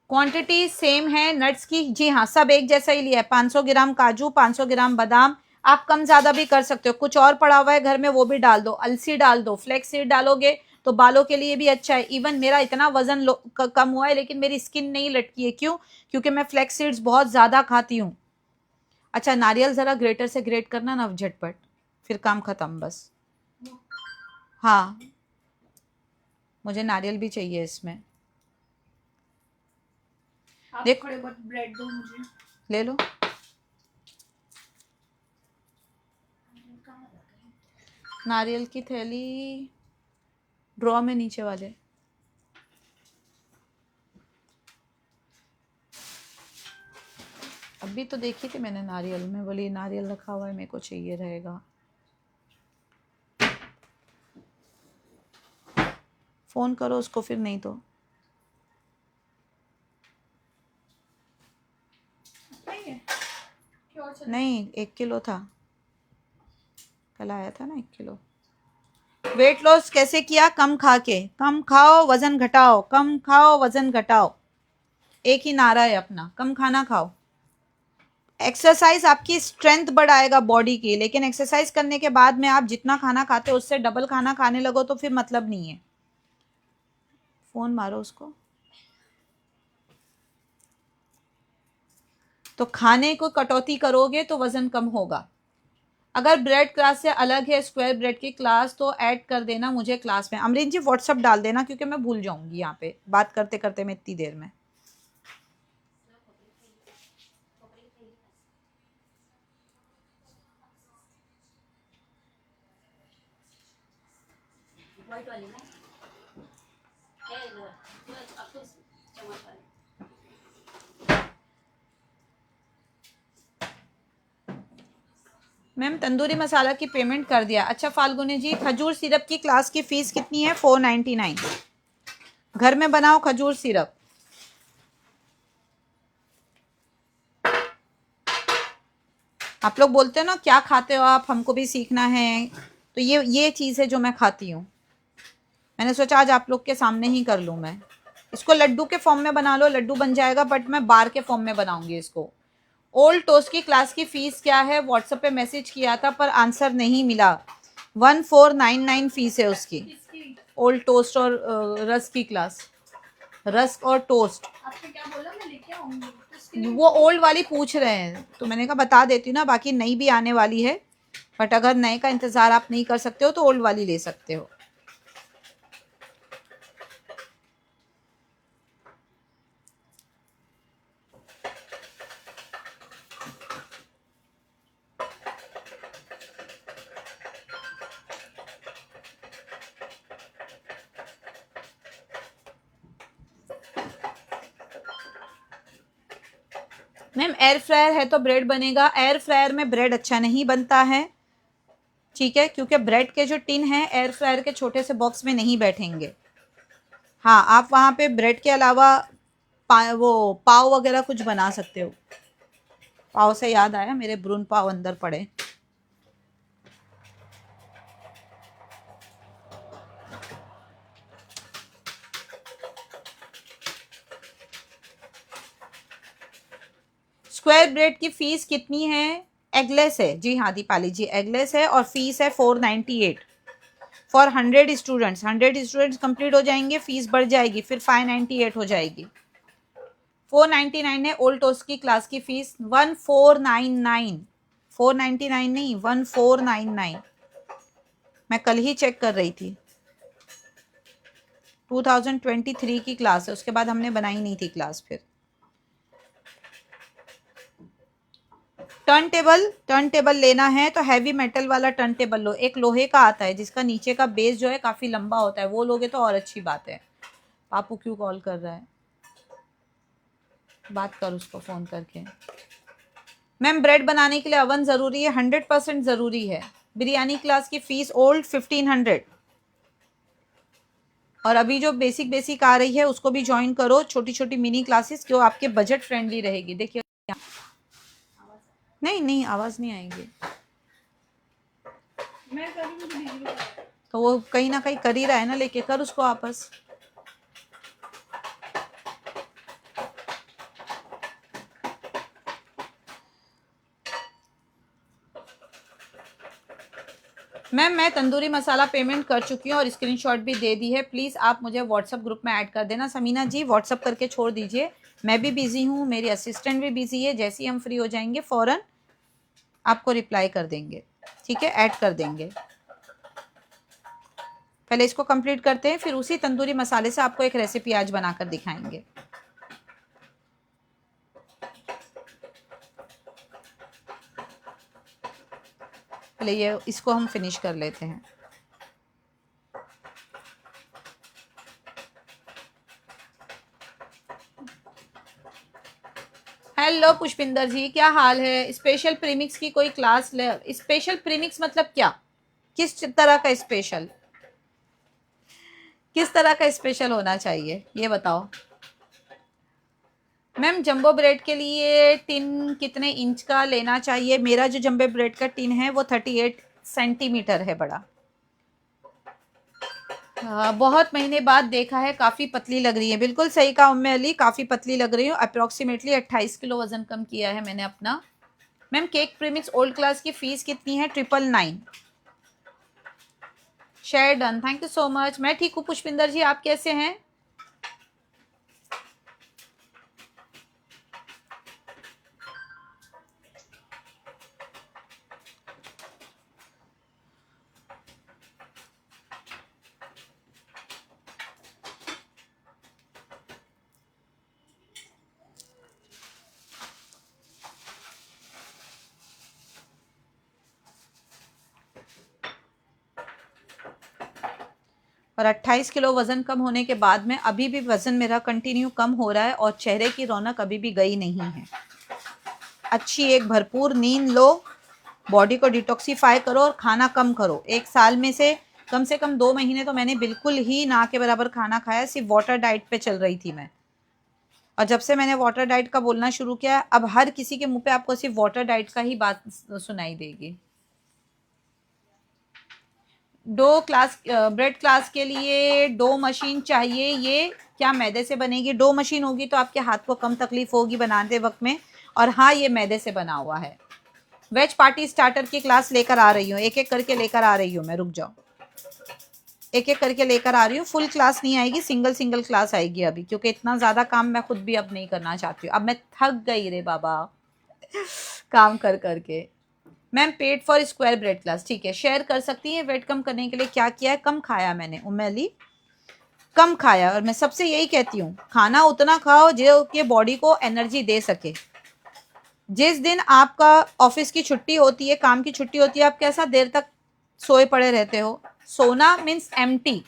क्वांटिटी सेम है नट्स की, जी हाँ, सब एक जैसा ही लिया है। 500 ग्राम काजू, 500 ग्राम बादाम, आप कम ज्यादा भी कर सकते हो। कुछ और पड़ा हुआ है घर में वो भी डाल दो, अलसी डाल दो, फ्लेक्स सीड डालोगे तो बालों के लिए भी अच्छा है। इवन मेरा इतना वजन कम हुआ है लेकिन मेरी स्किन नहीं लटकी है, क्यों? क्योंकि मैं फ्लेक्स सीड्स बहुत ज्यादा खाती हूँ। अच्छा, नारियल जरा ग्रेटर से ग्रेट करना ना झटपट, फिर काम खत्म बस। हाँ, मुझे नारियल भी चाहिए इसमें। देख, थोड़े बहुत ब्रेड दो मुझे। ले लो। नारियल की थैली ड्रॉ में नीचे वाले। अभी तो देखी थी मैंने नारियल में, बोली नारियल रखा हुआ है मेरे को चाहिए रहेगा। फोन करो उसको फिर, नहीं तो। नहीं, 1 किलो था, कल आया था ना 1 किलो। वेट लॉस कैसे किया? कम खा के, कम खाओ वजन घटाओ, कम खाओ वजन घटाओ, एक ही नारा है अपना, कम खाना खाओ। एक्सरसाइज आपकी स्ट्रेंथ बढ़ाएगा बॉडी की, लेकिन एक्सरसाइज करने के बाद में आप जितना खाना खाते हो उससे डबल खाना खाने लगो तो फिर मतलब नहीं है। फोन मारो उसको। तो खाने को कटौती करोगे तो वजन कम होगा। अगर ब्रेड क्लास से अलग है स्क्वायर ब्रेड की क्लास तो ऐड कर देना मुझे क्लास में। अमरीन जी व्हाट्सअप डाल देना क्योंकि मैं भूल जाऊंगी यहाँ पे बात करते करते मैं इतनी देर में। मैम तंदूरी मसाला की पेमेंट कर दिया। अच्छा फाल्गुनी जी, खजूर सिरप की क्लास की फीस कितनी है? 499। घर में बनाओ खजूर सिरप। आप लोग बोलते हो ना क्या खाते हो आप, हमको भी सीखना है, तो ये चीज़ है जो मैं खाती हूँ। मैंने सोचा आज आप लोग के सामने ही कर लूँ मैं। इसको लड्डू के फॉर्म में बना लो, लड्डू बन जाएगा, बट मैं बार के फॉर्म में बनाऊंगी इसको। ओल्ड टोस्ट की क्लास की फीस क्या है? व्हाट्सएप पे मैसेज किया था पर आंसर नहीं मिला। 1499 फीस है उसकी। ओल्ड टोस्ट और रस्क की क्लास, रस्क और टोस्ट। आपने क्या बोला? मैं लेके आऊंगी। वो ओल्ड वाली पूछ रहे हैं तो मैंने कहा बता देती हूँ ना, बाकी नई भी आने वाली है, बट अगर नए का इंतजार आप नहीं कर सकते हो तो ओल्ड वाली ले सकते हो। मैम एयर फ्रायर है तो ब्रेड बनेगा? एयर फ्रायर में ब्रेड अच्छा नहीं बनता है, ठीक है, क्योंकि ब्रेड के जो टिन है एयर फ्रायर के छोटे से बॉक्स में नहीं बैठेंगे। हाँ, आप वहाँ पे ब्रेड के अलावा वो पाव वगैरह कुछ बना सकते हो। पाव से याद आया, मेरे ब्रून पाव अंदर पड़े। स्क्वायर ब्रेड की फीस कितनी है? एगलेस है, जी हाँ दीपाली जी एगलेस है, और फीस है 498 फॉर 100 स्टूडेंट्स। 100 स्टूडेंट्स कंप्लीट हो जाएंगे, फीस बढ़ जाएगी, फिर 598 हो जाएगी। 499 है ओल्ड टोस्ट की क्लास की फीस, 1499, 499 नहीं 1499। मैं कल ही चेक कर रही थी, 2023 की क्लास है, उसके बाद हमने बनाई नहीं थी क्लास। फिर टर्न टेबल लेना है तो हैवी मेटल वाला टर्न टेबल लो। एक लोहे का आता है जिसका नीचे का बेस जो है काफी लंबा होता है, वो लोगे तो और अच्छी बात है। पापू क्यों कॉल कर रहा है, बात कर उसको फोन करके। मैम ब्रेड बनाने के लिए अवन जरूरी है, 100% जरूरी है। बिरयानी क्लास की फीस ओल्ड 1500, और अभी जो बेसिक बेसिक आ रही है उसको भी ज्वाइन करो, छोटी छोटी मिनी क्लासेस जो आपके बजट फ्रेंडली रहेगी। देखिए नहीं नहीं आवाज नहीं आएगी, मैं करूँगी दीदी को। तो वो कहीं ना कहीं कर ही रहा है ना, लेके कर उसको आपस। मैम मैं तंदूरी मसाला पेमेंट कर चुकी हूँ और स्क्रीनशॉट भी दे दी है, प्लीज़ आप मुझे व्हाट्सएप ग्रुप में ऐड कर देना। समीना जी व्हाट्सएप करके छोड़ दीजिए, मैं भी बिजी हूँ, मेरी असिस्टेंट भी बिजी है, जैसे ही हम फ्री हो जाएंगे फ़ौरन आपको रिप्लाई कर देंगे, ठीक है, ऐड कर देंगे। पहले इसको कंप्लीट करते हैं, फिर उसी तंदूरी मसाले से आपको एक रेसिपी आज बनाकर दिखाएंगे। पहले ये इसको हम फिनिश कर लेते हैं। हेलो पुष्पिंदर जी, क्या हाल है? स्पेशल प्रीमिक्स की कोई क्लास ले? स्पेशल प्रीमिक्स मतलब क्या, किस तरह का स्पेशल, किस तरह का स्पेशल होना चाहिए ये बताओ। मैम जंबो ब्रेड के लिए टिन कितने इंच का लेना चाहिए? मेरा जो जंबो ब्रेड का टिन है वो 38 सेंटीमीटर है बड़ा। बहुत महीने बाद देखा है, काफ़ी पतली लग रही है। बिल्कुल सही कहा उम्मे अली, काफ़ी पतली लग रही हूँ। अप्रॉक्सीमेटली 28 किलो वजन कम किया है मैंने अपना। Ma'am cake premix old class की फ़ीस कितनी है? 999। Share done, thank you so much. मैं ठीक हूँ पुष्पिंदर जी, आप कैसे हैं? और 28 किलो वज़न कम होने के बाद में अभी भी वज़न मेरा कंटिन्यू कम हो रहा है और चेहरे की रौनक अभी भी गई नहीं है। अच्छी एक भरपूर नींद लो, बॉडी को डिटॉक्सीफाई करो और खाना कम करो। एक साल में से कम 2 महीने तो मैंने बिल्कुल ही ना के बराबर खाना खाया, सिर्फ वाटर डाइट पे चल रही थी मैं। और जब से मैंने वाटर डाइट का बोलना शुरू किया, अब हर किसी के मुंह पे आपको सिर्फ वाटर डाइट का ही बात सुनाई देगी। डो क्लास ब्रेड क्लास के लिए डो मशीन चाहिए, ये क्या मैदे से बनेगी? डो मशीन होगी तो आपके हाथ को कम तकलीफ होगी बनाते वक्त में। और हाँ ये मैदे से बना हुआ है। वेज पार्टी स्टार्टर की क्लास लेकर आ रही हूँ, एक एक करके लेकर आ रही हूँ मैं, रुक जाओ, एक एक करके लेकर आ रही हूँ। फुल क्लास नहीं आएगी, सिंगल क्लास आएगी अभी, क्योंकि इतना ज़्यादा काम मैं खुद भी अब नहीं करना चाहती हूँ। अब मैं थक गई रे बाबा काम कर करके। Ma'am paid for square bread class, ठीक है, शेयर कर सकती हैं। वेट कम करने के लिए क्या किया है? कम खाया मैंने उम्मे अली, कम खाया। और मैं सबसे यही कहती हूँ, खाना उतना खाओ जो कि बॉडी को एनर्जी दे सके। जिस दिन आपका ऑफिस की छुट्टी होती है, काम की छुट्टी होती है, आप कैसा देर तक सोए पड़े रहते हो? सोना मीन्स एम्प्टी।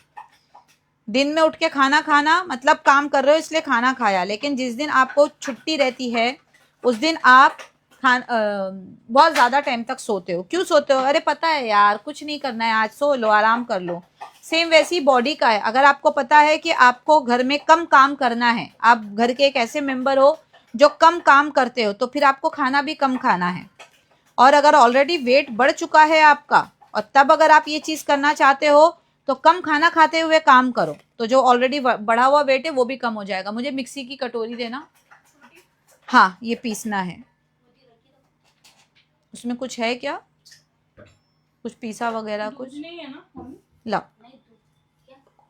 दिन में उठ के खाना खाना मतलब काम कर रहे हो इसलिए खाना खाया, लेकिन जिस दिन आपको छुट्टी रहती है उस दिन आप बहुत ज़्यादा टाइम तक सोते हो। क्यों सोते हो? अरे पता है यार कुछ नहीं करना है, आज सो लो, आराम कर लो। सेम वैसी बॉडी का है। अगर आपको पता है कि आपको घर में कम काम करना है, आप घर के एक ऐसे मेंबर हो जो कम काम करते हो, तो फिर आपको खाना भी कम खाना है। और अगर ऑलरेडी वेट बढ़ चुका है आपका और तब अगर आप ये चीज़ करना चाहते हो तो कम खाना खाते हुए काम करो, तो जो ऑलरेडी बढ़ा हुआ वेट है वो भी कम हो जाएगा। मुझे मिक्सी की कटोरी देना, हाँ ये पीसना है, उसमें कुछ है क्या, कुछ पीसा वगैरह कुछ? दूध नहीं है ना मम्मी? ला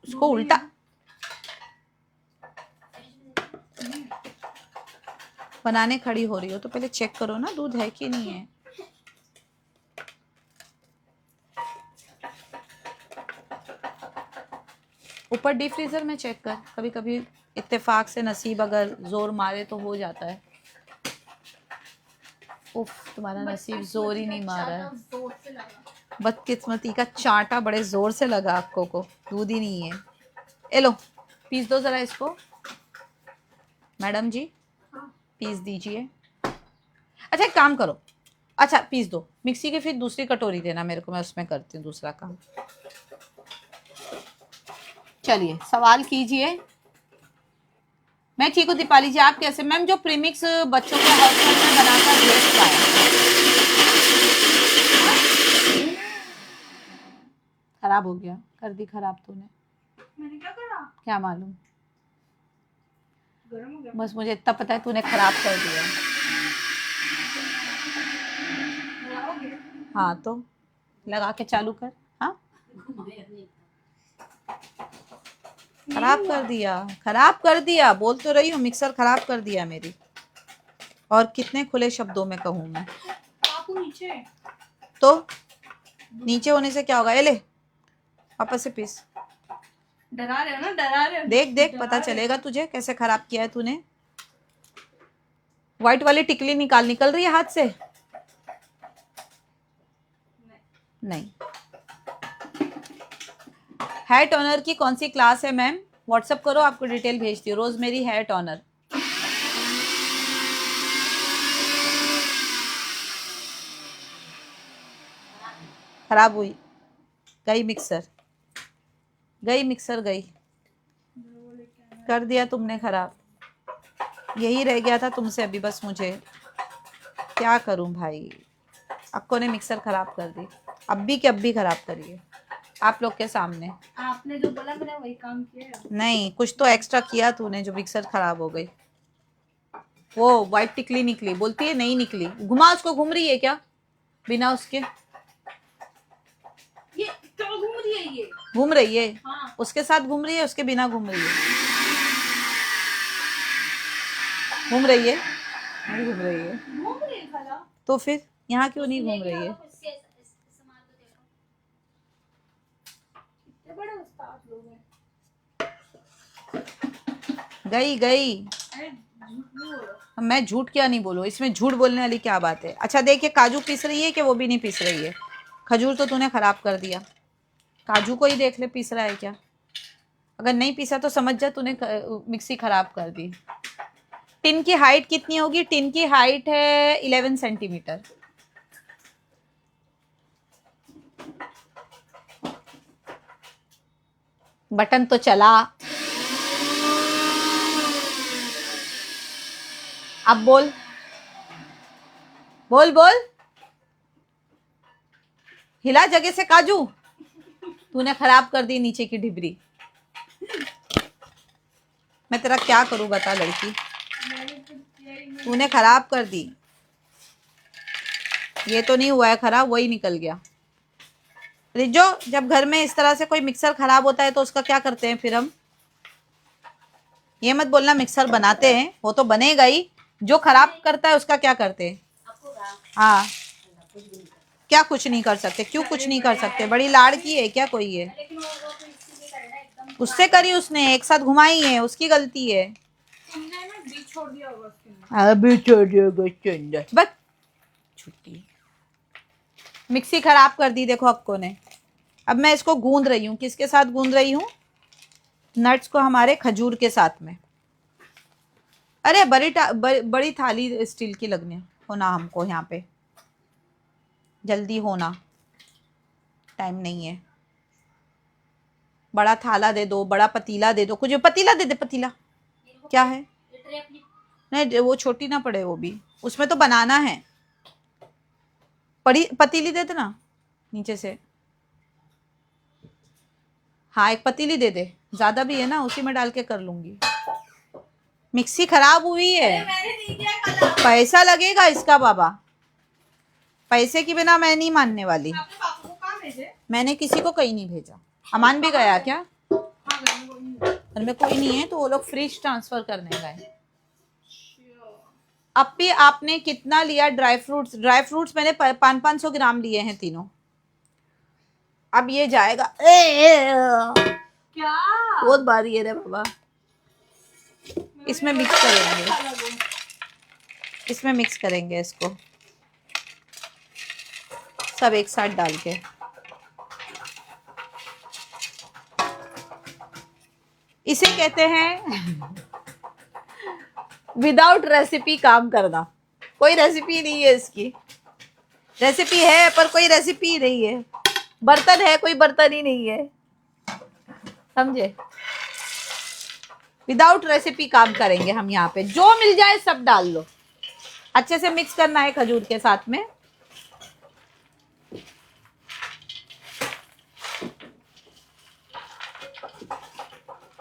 उसको उल्टा बनाने खड़ी हो रही हो तो पहले चेक करो ना दूध है कि नहीं है। ऊपर डीप फ्रीजर में चेक कर, कभी कभी इत्तेफाक से नसीब अगर जोर मारे तो हो जाता है। उफ, तुम्हारा नसीब जोर ही नहीं मारा है। जोर से लगा। बदकिस्मती का चांटा बड़े जोर से लगा आपको को, दूध ही नहीं है। ए लो पीस दो जरा इसको, मैडम जी पीस दीजिए। अच्छा एक काम करो, अच्छा पीस दो मिक्सी की, फिर दूसरी कटोरी देना मेरे को, मैं उसमें करती हूँ दूसरा काम। चलिए सवाल कीजिए। मैं ठीक हूँ दीपाली जी, आप कैसे? मैम जो प्रीमिक्स बच्चों के हॉस्टल में बनाकर भेजता है, खराब हो गया, कर दी खराब तूने। मैंने क्या करा? क्या मालूम, गरम हो गया। बस मुझे इतना पता है तूने खराब कर दिया। लगाओगे? हाँ तो लगा के चालू कर। हाँ खराब कर दिया, खराब कर दिया, बोल तो रही हूँ मिक्सर खराब कर दिया मेरी। और कितने खुले शब्दों में कहूँ मैं? आपको नीचे तो नीचे होने से क्या होगा? ये ले वापस से पीस। डरा रहे हो ना, डरा रहे हो। देख देख डरा पता रहे हो। चलेगा तुझे कैसे खराब किया है तूने। व्हाइट वाली टिकली निकल रही है हाथ से? नहीं। हेयर टोनर की कौन सी क्लास है मैम? व्हाट्सअप करो, आपको डिटेल भेजती हूँ। रोज मेरी हेयर टोनर खराब हुई, गई मिक्सर, गई मिक्सर गई, कर दिया तुमने खराब। यही रह गया था तुमसे अभी बस मुझे, क्या करूं भाई, अक्को ने मिक्सर खराब कर दी, अब भी कि अब भी खराब करिए आप लोग के सामने। आपने जो बोला मैंने वही काम किया। नहीं कुछ तो एक्स्ट्रा किया तूने जो मिक्सर खराब हो गई। वो व्हाइट टिकली निकली, बोलती है नहीं निकली, घुमा उसको, घूम रही है क्या बिना उसके? ये क्या घूम रही है ये? घूम रही है? हाँ। उसके साथ घूम रही है, उसके बिना घूम रही है? घूम रही है, नहीं घूम रही है घूम रही है खाला। तो फिर यहाँ क्यों नहीं घूम रही है? कितने बड़े उस्ताद लोग हैं। गई गई। अरे झूठ नहीं बोलो। मैं झूठ क्या नहीं बोलूँ, इसमें झूठ बोलने वाली क्या बात है? अच्छा देखिए काजू पीस रही है कि वो भी नहीं पीस रही है? खजूर तो तूने खराब कर दिया, काजू को ही देख ले पीस रहा है क्या। अगर नहीं पीसा तो समझ जा तूने मिक्सी खराब कर दी। टिन की हाइट कितनी होगी? टिन की हाइट है 11 सेंटीमीटर। बटन तो चला, अब बोल बोल बोल, हिला जगह से काजू, तूने खराब कर दी नीचे की ढिबरी। मैं तेरा क्या करूं बता लड़की, तूने खराब कर दी। ये तो नहीं हुआ है खराब, वही निकल गया। रिजो जब घर में इस तरह से कोई मिक्सर खराब होता है तो उसका क्या करते हैं फिर हम? ये मत बोलना मिक्सर बनाते हैं, वो तो बनेगा ही, जो खराब करता है उसका क्या करते हैं? हाँ क्या कुछ नहीं कर सकते? क्यों कुछ नहीं कर सकते? बड़ी लाड़की है क्या कोई है? उससे करी उसने, एक साथ घुमाई है, उसकी गलती है। तुमने ना बीच छोड़ दिया होगा उसके अंदर। अभी छोड़ दिया बस छुट्टी। मिक्सी खराब कर दी देखो अक्को ने। अब मैं इसको गूंद रही हूँ, किसके साथ गूंद रही हूँ? नट्स को हमारे खजूर के साथ में। अरे बड़ी थाली स्टील की लगनी होना हमको यहाँ पे, जल्दी होना, टाइम नहीं है। बड़ा थाला दे दो, बड़ा पतीला दे दो, कुछ पतीला दे दे, पतीला क्या है? नहीं वो छोटी ना पड़े, वो भी उसमें तो बनाना है। बड़ी पतीली दे देना नीचे से। हाँ एक पतीली दे दे, ज्यादा भी है ना, उसी में डाल के कर लूंगी। मिक्सी खराब हुई है, मैंने नहीं किया कल। पैसा लगेगा इसका बाबा। पैसे की बिना मैं नहीं मानने वाली। आपने पापा को कहाँ भेजे? मैंने किसी को कहीं नहीं भेजा। अमान भी गया क्या? हाँ, घर में कोई नहीं है। घर में कोई नहीं है तो वो लोग फ्रीज ट्रांसफर करने गए। अच्छा। अब भी आपने कितना लिया ड्राई फ्रूट्स? ड्राई फ्रूट्स मैंने 500 ग्राम लिए हैं तीनों। अब ये जाएगा क्या? बहुत बारी है रे बाबा। इसमें मिक्स करेंगे, इसमें मिक्स करेंगे इसको सब एक साथ डाल के। इसे कहते हैं विदाउट रेसिपी काम करना। कोई रेसिपी नहीं है इसकी। रेसिपी है पर कोई रेसिपी नहीं है। बर्तन है, कोई बर्तन ही नहीं है, समझे? विदाउट रेसिपी काम करेंगे हम यहाँ पे। जो मिल जाए सब डाल लो। अच्छे से मिक्स करना है खजूर के साथ में।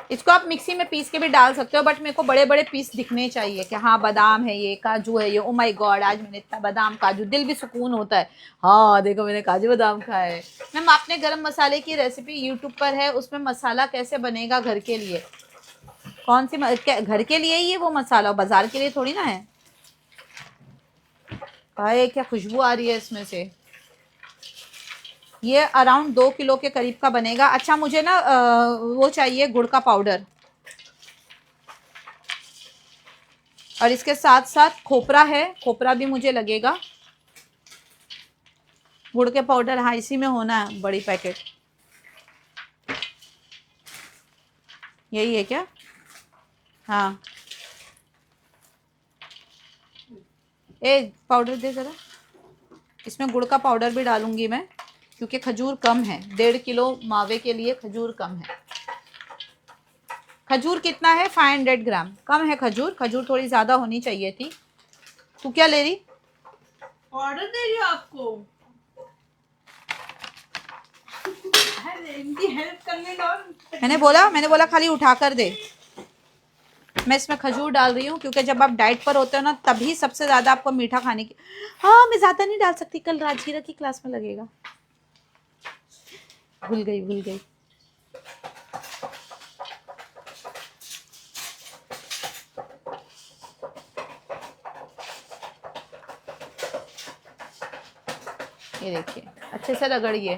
इसको आप मिक्सी में पीस के भी डाल सकते हो, बट मेरे को बड़े बड़े पीस दिखने चाहिए कि हाँ बादाम है ये, काजू है ये। ओ माय गॉड, आज मैंने इतना बादाम काजू, दिल भी सुकून होता है। हाँ देखो मैंने काजू बादाम खाया है। मैम आपने गरम मसाले की रेसिपी यूट्यूब पर है, उसमें मसाला कैसे बनेगा घर के लिए? कौन सी घर के लिए ही है वो मसाला, बाजार के लिए थोड़ी ना है। भाई क्या खुशबू आ रही है इसमें से। ये अराउंड 2 किलो के करीब का बनेगा। अच्छा मुझे ना वो चाहिए गुड़ का पाउडर, और इसके साथ साथ खोपरा है, खोपरा भी मुझे लगेगा। गुड़ के पाउडर हाँ इसी में होना है, बड़ी पैकेट। यही है क्या? हाँ ए पाउडर दे ज़रा। इसमें गुड़ का पाउडर भी डालूंगी मैं, क्योंकि खजूर कम है। 1.5 किलो मावे के लिए खजूर कम है। खजूर कितना है? 500 ग्राम। कम है खजूर, खजूर थोड़ी ज़्यादा होनी चाहिए थी। तू क्या ले रही? ऑर्डर दे रही हूँ आपको। इनकी हेल्प करने दो। मैंने बोला खाली उठा कर दे। मैं इसमें खजूर डाल रही हूँ क्योंकि जब आप डाइट पर होते हो ना तभी सबसे ज़्यादा आपको मीठा खाने की। हाँ मैं ज़्यादा नहीं डाल सकती, कल राजगीरा की क्लास में लगेगा। भूल गई। ये देखिए अच्छे से रगड़िए।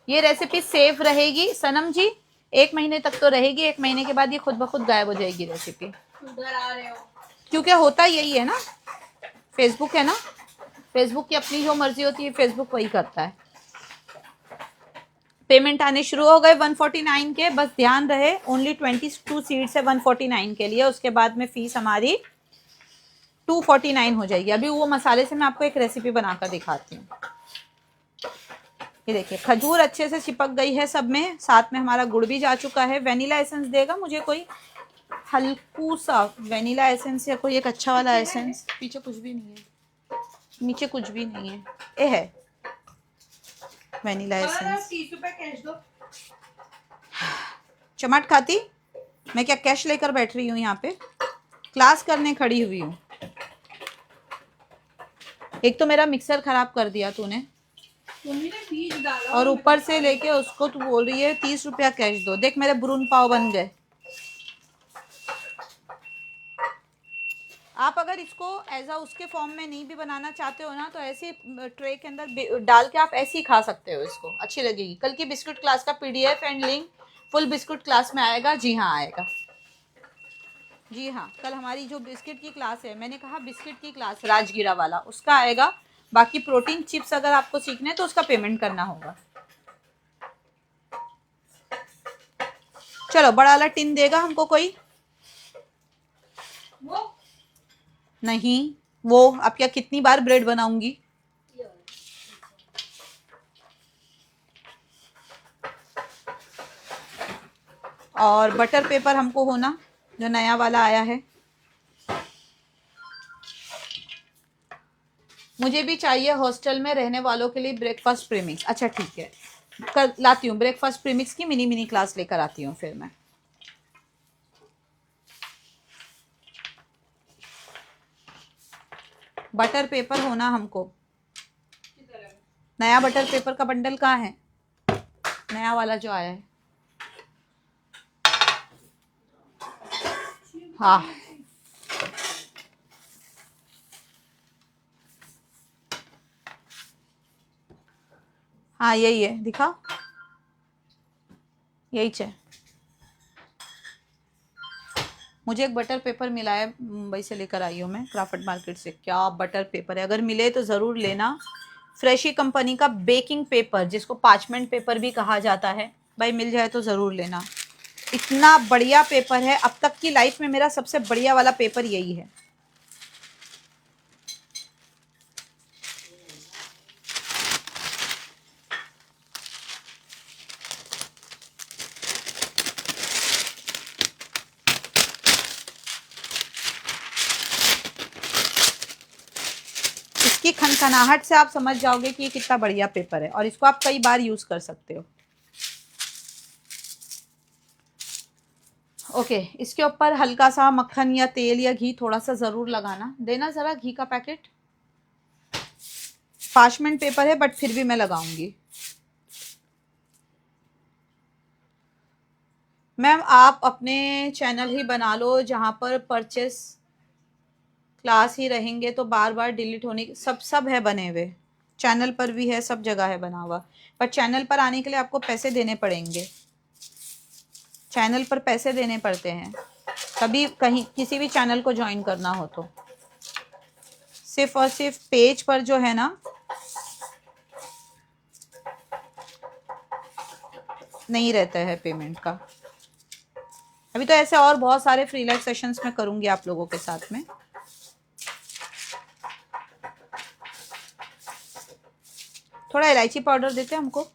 ये रेसिपी सेफ रहेगी सनम जी, 1 महीने तक तो रहेगी। 1 महीने के बाद ये खुद ब खुद गायब हो जाएगी रेसिपी। उधर आ रहे हो क्योंकि होता यही है ना, फेसबुक है ना, फेसबुक की अपनी जो मर्जी होती है फेसबुक वही करता है। पेमेंट आने शुरू हो गए 149 के। बस ध्यान रहे ओनली 22 सीट्स है 149 के लिए। उसके बाद में फीस हमारी 249 हो जाएगी। अभी वो मसाले से मैं आपको एक रेसिपी बनाकर दिखाती हूँ। ये देखिए खजूर अच्छे से चिपक गई है सब में, साथ में हमारा गुड़ भी जा चुका है। वेनिला एसेंस देगा मुझे कोई हल्कू सा वेनिला एसेंस या कोई एक अच्छा वाला एसेंस। पीछे कुछ भी नहीं है, नीचे कुछ भी नहीं है, ये है वेनिला एसेंस। 30 रुपए कैश दो। चमट खाती मैं क्या कैश लेकर बैठ रही हूँ यहाँ पे, क्लास करने खड़ी हुई हूँ। एक तो मेरा मिक्सर खराब कर दिया तूने, तुमने बीज डाला और ऊपर से लेके उसको तू बोल रही है 30 रुपया कैश दो। देख मेरे ब्रून पाव बन गए। आप अगर इसको एज उसके फॉर्म में नहीं भी बनाना चाहते हो ना तो ऐसे ट्रे के अंदर डाल के आप ऐसे ही खा सकते हो, इसको अच्छी लगेगी। कल की बिस्कुट क्लास का PDF and link full biscuit class में आएगा। जी हाँ आएगा, जी हाँ कल हमारी जो बिस्किट की क्लास है, मैंने कहा बिस्किट की क्लास राजगीरा वाला, उसका आएगा। बाकी प्रोटीन चिप्स अगर आपको सीखने तो उसका पेमेंट करना होगा। चलो बड़ा वाला टिन देगा हमको कोई? वो नहीं वो अब क्या कितनी बार ब्रेड बनाऊंगी। और बटर पेपर हमको होना, जो नया वाला आया है। मुझे भी चाहिए हॉस्टल में रहने वालों के लिए ब्रेकफास्ट प्रीमिक्स। अच्छा ठीक है, कर लाती हूँ ब्रेकफास्ट प्रीमिक्स की मिनी क्लास लेकर आती हूँ फिर मैं। बटर पेपर होना हमको। नया बटर पेपर का बंडल कहाँ है? नया वाला जो आया है। हाँ हाँ यही है, दिखा, यही चाहिए मुझे। एक बटर पेपर मिला है, मुंबई से लेकर आई हूँ मैं, क्राफ्ट मार्केट से। क्या बटर पेपर है, अगर मिले तो ज़रूर लेना। फ्रेशी कंपनी का बेकिंग पेपर, जिसको पार्चमेंट पेपर भी कहा जाता है, भाई मिल जाए तो ज़रूर लेना। इतना बढ़िया पेपर है, अब तक की लाइफ में मेरा सबसे बढ़िया वाला पेपर यही है। इसकी खनखनाहट से आप समझ जाओगे कि ये कितना बढ़िया पेपर है, और इसको आप कई बार यूज कर सकते हो। ओके, इसके ऊपर हल्का सा मक्खन या तेल या घी थोड़ा सा जरूर लगाना। देना जरा घी का पैकेट। पार्चमेंट पेपर है बट फिर भी मैं लगाऊंगी। मैम आप अपने चैनल ही बना लो जहां पर परचेस क्लास ही रहेंगे तो बार बार डिलीट होने की सब है बने हुए। चैनल पर भी है, सब जगह है बना हुआ, पर चैनल पर आने के लिए आपको पैसे देने पड़ेंगे। चैनल पर पैसे देने पड़ते हैं कभी कहीं किसी भी चैनल को ज्वाइन करना हो तो। सिर्फ और सिर्फ पेज पर जो है ना, नहीं रहता है पेमेंट का। अभी तो ऐसे और बहुत सारे फ्री लाइव सेशंस में करूंगी आप लोगों के साथ में। थोड़ा इलायची पाउडर देते हैं हमको।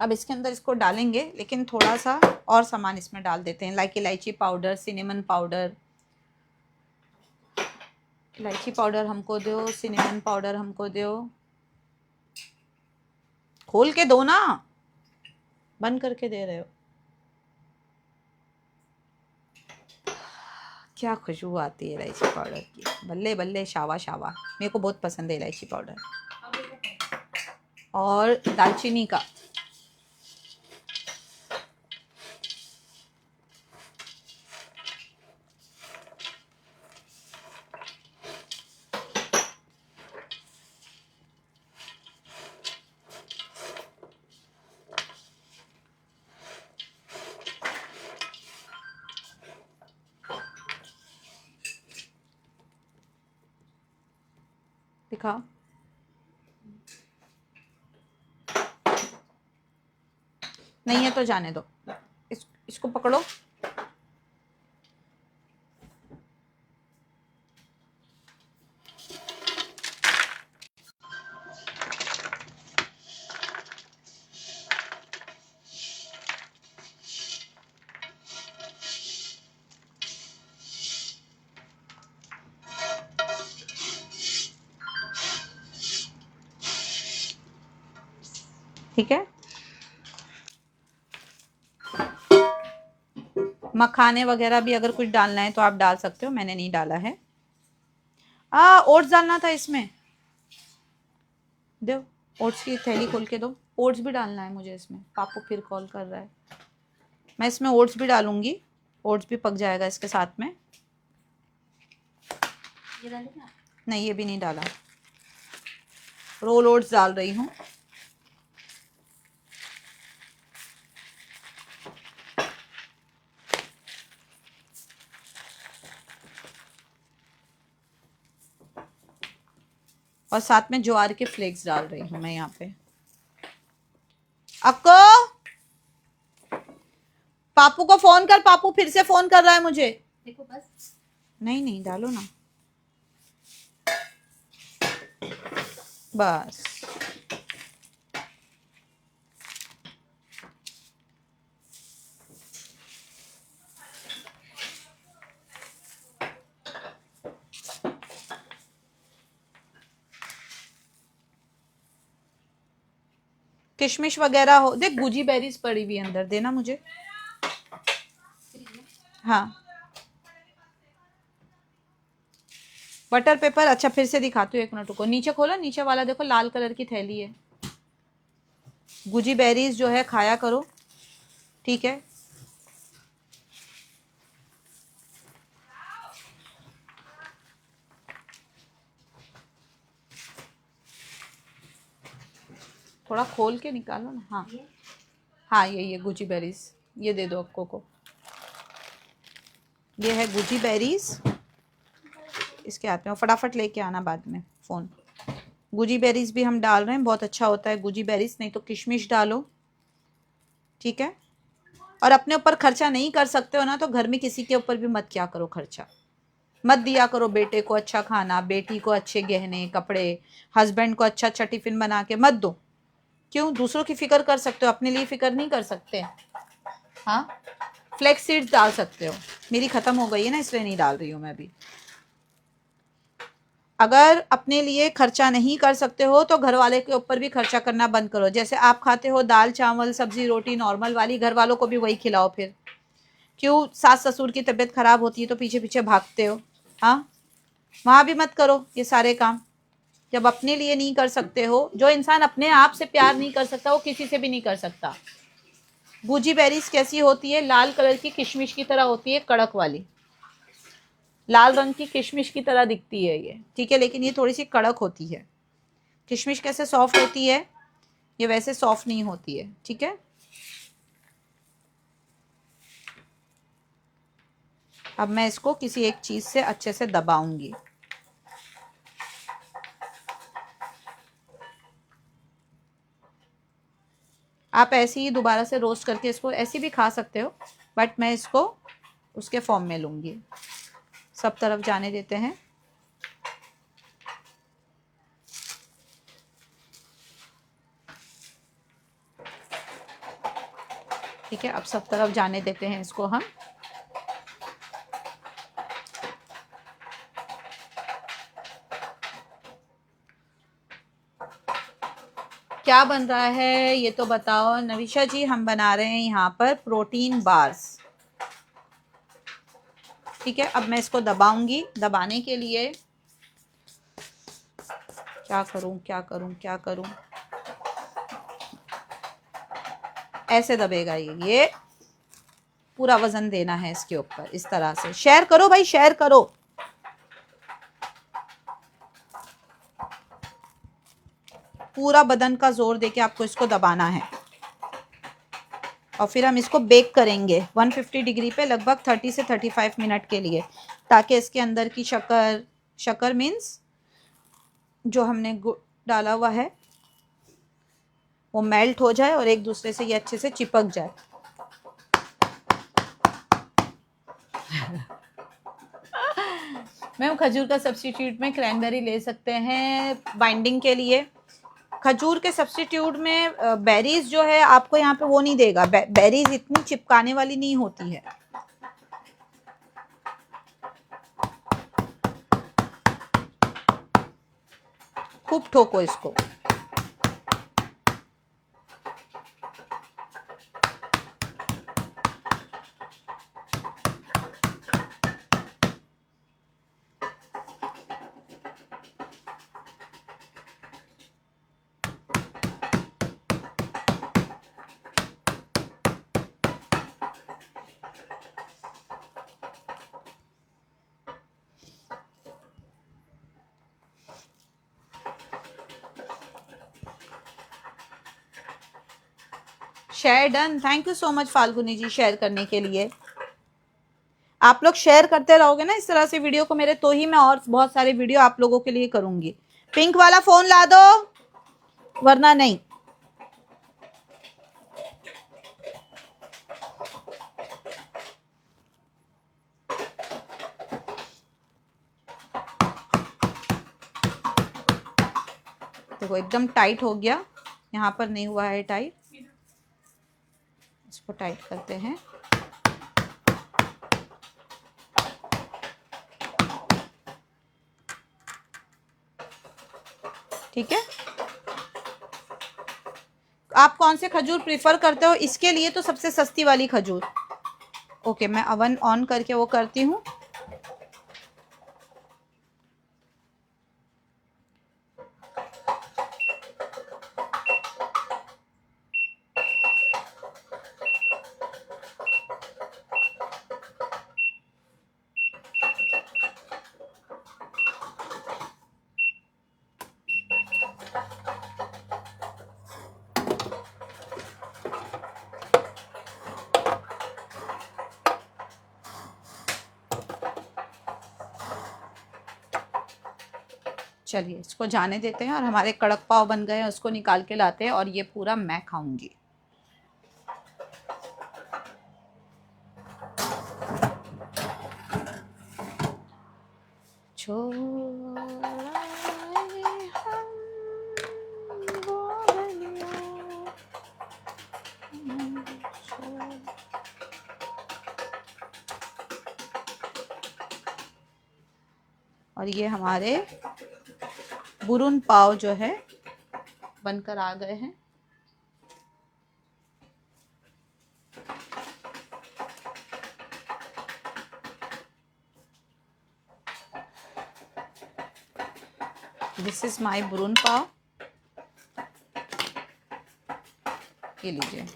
अब इसके अंदर इसको डालेंगे, लेकिन थोड़ा सा और सामान इसमें डाल देते हैं, लाइक इलायची पाउडर, सिनेमन पाउडर। इलायची पाउडर हमको दो, सिनेमन पाउडर हमको दो। खोल के दो ना, बंद करके दे रहे हो। क्या खुशबू आती है इलायची पाउडर की, बल्ले बल्ले, शावा शावा। मेरे को बहुत पसंद है इलायची पाउडर। और दालचीनी का। दिखा, नहीं है तो जाने दो। इसको पकड़ो। ठीक है, मखाने वगैरह भी अगर कुछ डालना है तो आप डाल सकते हो, मैंने नहीं डाला है। ओट्स डालना था इसमें, दो ओट्स की थैली खोल के दो। ओट्स भी डालना है मुझे इसमें। पापू फिर कॉल कर रहा है। मैं इसमें ओट्स भी डालूंगी, ओट्स भी पक जाएगा इसके साथ में। ये डालेंगे? नहीं, ये भी नहीं डाला। रोल ओट्स डाल रही हूँ। और साथ में ज्वार के फ्लेक्स डाल रही हूँ मैं यहाँ पे। अक्को, पापू को फोन कर, पापू फिर से फोन कर रहा है मुझे। देखो बस, नहीं नहीं डालो ना, बस। किशमिश वगैरह हो, देख गुजी बेरीज पड़ी हुई अंदर, देना मुझे। हाँ, बटर पेपर, अच्छा फिर से दिखाती हूँ, 1 मिनट रुको। नीचे खोलो, नीचे वाला देखो लाल कलर की थैली है। गुजी बेरीज जो है खाया करो, ठीक है। थोड़ा खोल के निकालो ना। हाँ हाँ, ये गुजी बेरीज, ये दे दो अक्को को। ये है गुजी बेरीज, इसके हाथ में, फटाफट लेके आना बाद में फ़ोन। गुजी बेरीज भी हम डाल रहे हैं, बहुत अच्छा होता है गुजी बेरीज। नहीं तो किशमिश डालो, ठीक है। और अपने ऊपर खर्चा नहीं कर सकते हो ना, तो घर में किसी के ऊपर भी मत क्या करो खर्चा, मत दिया करो। बेटे को अच्छा खाना, बेटी को अच्छे गहने कपड़े, हस्बैंड को अच्छा अच्छा टिफिन बना के मत दो। क्यों? दूसरों की फिक्र कर सकते हो, अपने लिए फिक्र नहीं कर सकते। हाँ, फ्लेक्स सीड्स डाल सकते हो। मेरी ख़त्म हो गई है ना, इसलिए नहीं डाल रही हूँ मैं अभी। अगर अपने लिए खर्चा नहीं कर सकते हो तो घर वाले के ऊपर भी खर्चा करना बंद करो। जैसे आप खाते हो दाल चावल सब्जी रोटी नॉर्मल वाली, घर वालों को भी वही खिलाओ। फिर क्यों? सास ससुर की तबीयत खराब होती है तो पीछे पीछे भागते हो। हाँ, वहाँ भी मत करो ये सारे काम। जब अपने लिए नहीं कर सकते हो, जो इंसान अपने आप से प्यार नहीं कर सकता वो किसी से भी नहीं कर सकता। गुजी बेरीज कैसी होती है? लाल कलर की किशमिश की तरह होती है, कड़क वाली, लाल रंग की किशमिश की तरह दिखती है ये, ठीक है। लेकिन ये थोड़ी सी कड़क होती है। किशमिश कैसे सॉफ्ट होती है, ये वैसे सॉफ्ट नहीं होती है, ठीक है। अब मैं इसको किसी एक चीज से अच्छे से दबाऊंगी। आप ऐसे ही दोबारा से रोस्ट करके इसको ऐसे भी खा सकते हो, बट मैं इसको उसके फॉर्म में लूंगी। सब तरफ जाने देते हैं। ठीक है, अब सब तरफ जाने देते हैं इसको हम। क्या बन रहा है ये तो बताओ नविशा जी। हम बना रहे हैं यहाँ पर प्रोटीन बार्स, ठीक है। अब मैं इसको दबाऊंगी। दबाने के लिए क्या करूं क्या करूं क्या करूं, ऐसे दबेगा ये पूरा वजन देना है इसके ऊपर, इस तरह से। शेयर करो भाई, शेयर करो। पूरा बदन का जोर देके आपको इसको दबाना है। और फिर हम इसको बेक करेंगे 150 डिग्री पे लगभग 30 से 35 मिनट के लिए, ताकि इसके अंदर की शक्कर मीन्स जो हमने गुड़ डाला हुआ है वो मेल्ट हो जाए और एक दूसरे से ये अच्छे से चिपक जाए। मैम खजूर का सब्स्टिट्यूट में क्रैनबेरी ले सकते हैं बाइंडिंग के लिए। खजूर के सब्स्टिट्यूट में बेरीज जो है आपको यहाँ पे वो नहीं देगा। बेरीज इतनी चिपकाने वाली नहीं होती है। खूब ठोको इसको। Share done. Thank you so much Falguni ji share करने के लिए। आप लोग शेयर करते रहोगे ना इस तरह से वीडियो को मेरे, तो ही मैं और बहुत सारे वीडियो आप लोगों के लिए करूंगी। पिंक वाला फोन ला दो वरना नहीं। देखो एकदम टाइट हो गया, यहाँ पर नहीं हुआ है टाइट। इसको टाइट करते हैं। ठीक है, आप कौन से खजूर प्रीफर करते हो? इसके लिए तो सबसे सस्ती वाली खजूर। ओके, मैं अवन ऑन करके वो करती हूँ। चलिए इसको जाने देते हैं और हमारे कड़क पाव बन गए हैं, उसको निकाल के लाते हैं और ये पूरा मैं खाऊंगी। और ये हमारे बुरुन पाव जो है बनकर आ गए हैं। दिस इज माई बुरुन पाव। ये लीजिए,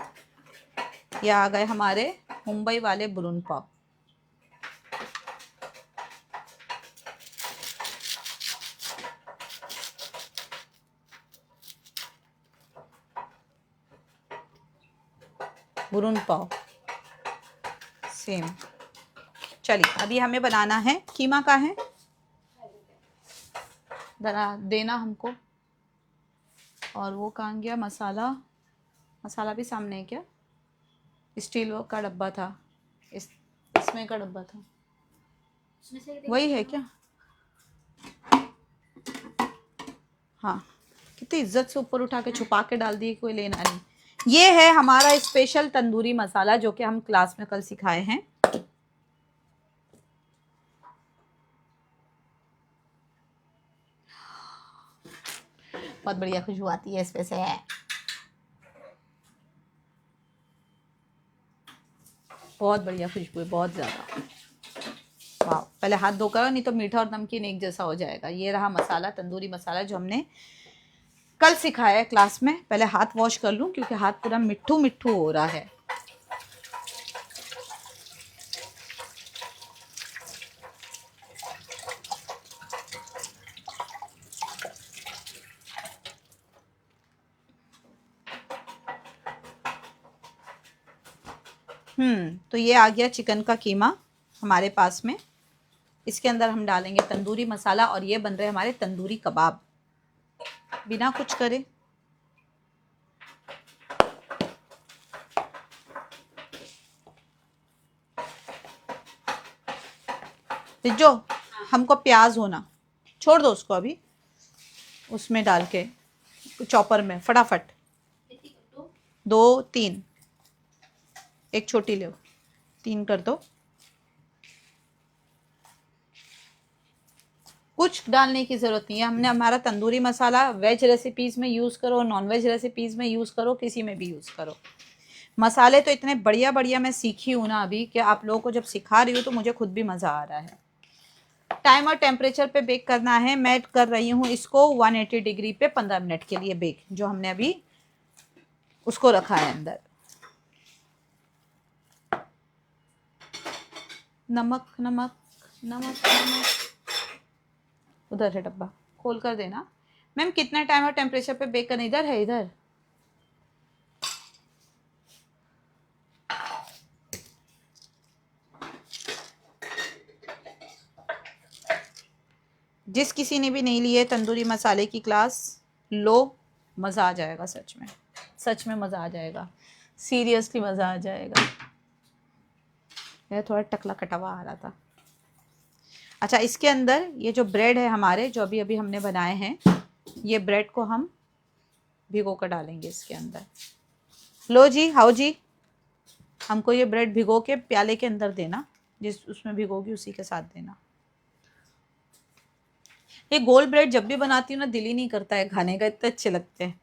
ये आ गए हमारे मुंबई वाले बुरुन पाव। बुरुन पाव सेम। चलिए अभी हमें बनाना है कीमा का है, जरा देना हमको। और वो कहाँ गया मसाला? मसाला भी सामने है क्या? स्टील का डब्बा था, इसमें का डब्बा था, वही है क्या? हाँ, कितनी इज्जत से ऊपर उठा के छुपा के डाल दिए, कोई लेना नहीं। ये है हमारा स्पेशल तंदूरी मसाला जो कि हम क्लास में कल सिखाए हैं। बहुत बढ़िया खुशबू आती है इसमें से। बहुत बढ़िया खुशबू है, बहुत ज़्यादा। वाह, पहले हाथ धो करो, नहीं तो मीठा और नमकीन एक जैसा हो जाएगा। ये रहा मसाला, तंदूरी मसाला जो हमने कल सिखाया है क्लास में। पहले हाथ वॉश कर लूँ क्योंकि हाथ पूरा मिट्ठू मिट्ठू हो रहा है। तो ये आ गया चिकन का कीमा हमारे पास में। इसके अंदर हम डालेंगे तंदूरी मसाला और ये बन रहे हमारे तंदूरी कबाब बिना कुछ करे। जो हमको प्याज होना, छोड़ दो उसको अभी, उसमें डाल के चॉपर में फटाफट 2-3, एक छोटी ले, 3 कर दो। कुछ डालने की ज़रूरत नहीं है। हमने हमारा तंदूरी मसाला वेज रेसिपीज़ में यूज़ करो, नॉन वेज रेसिपीज़ में यूज़ करो, किसी में भी यूज़ करो। मसाले तो इतने बढ़िया बढ़िया मैं सीखी हूँ ना अभी, कि आप लोगों को जब सिखा रही हूँ तो मुझे खुद भी मज़ा आ रहा है। टाइम और टेम्परेचर पे बेक करना है। मैं कर रही हूँ इसको 180 डिग्री पे 15 मिनट के लिए बेक, जो हमने अभी उसको रखा है अंदर। नमक नमक नमक नमक, उधर है डब्बा, खोल कर देना। मैम कितना टाइम और टेम्परेचर पे बेक करना? इधर है, इधर। जिस किसी ने भी नहीं ली है तंदूरी मसाले की क्लास, लो, मज़ा आ जाएगा। सच में, सच में मज़ा आ जाएगा, सीरियसली मज़ा आ जाएगा। यह थोड़ा टकला कटवा आ रहा था। अच्छा, इसके अंदर ये जो ब्रेड है हमारे, जो अभी अभी हमने बनाए हैं, ये ब्रेड को हम भिगो कर डालेंगे इसके अंदर। लो जी, हाउ जी, हमको ये ब्रेड भिगो के प्याले के अंदर देना, जिस उसमें भिगोगी उसी के साथ देना। ये गोल ब्रेड जब भी बनाती हूँ ना, दिल ही नहीं करता है खाने का, इतने अच्छे लगते हैं।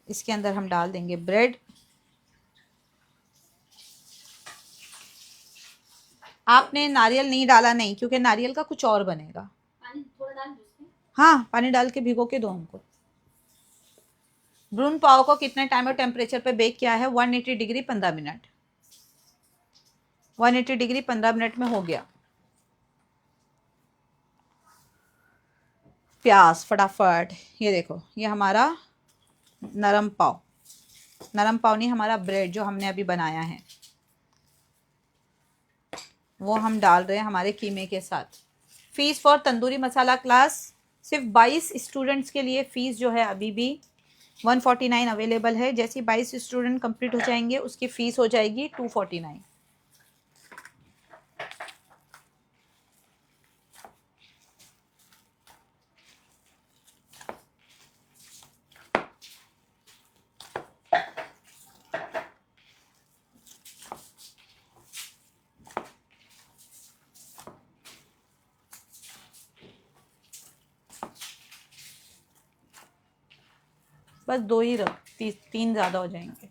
इसके अंदर हम डाल देंगे ब्रेड। आपने नारियल नहीं डाला, नहीं, क्योंकि नारियल का कुछ और बनेगा। पानी थोड़ा डाल दो उसमें। हाँ, पानी डाल के भिगो के दो हमको। ब्रून पाव को कितने टाइम और टेम्परेचर पे बेक किया है? 180 डिग्री 15 मिनट। 180 डिग्री 15 मिनट में हो गया। प्याज फटाफट, ये देखो, ये हमारा नरम पाव, नरम पाव नहीं, हमारा ब्रेड जो हमने अभी बनाया है, वो हम डाल रहे हैं हमारे कीमे के साथ। Fees for tandoori masala class सिर्फ 22 स्टूडेंट्स के लिए फीस जो है अभी भी 149 अवेलेबल है। जैसे 22 स्टूडेंट कंप्लीट हो जाएंगे उसकी फीस हो जाएगी 249। बस 2 ही रख, 3 ज़्यादा हो जाएंगे।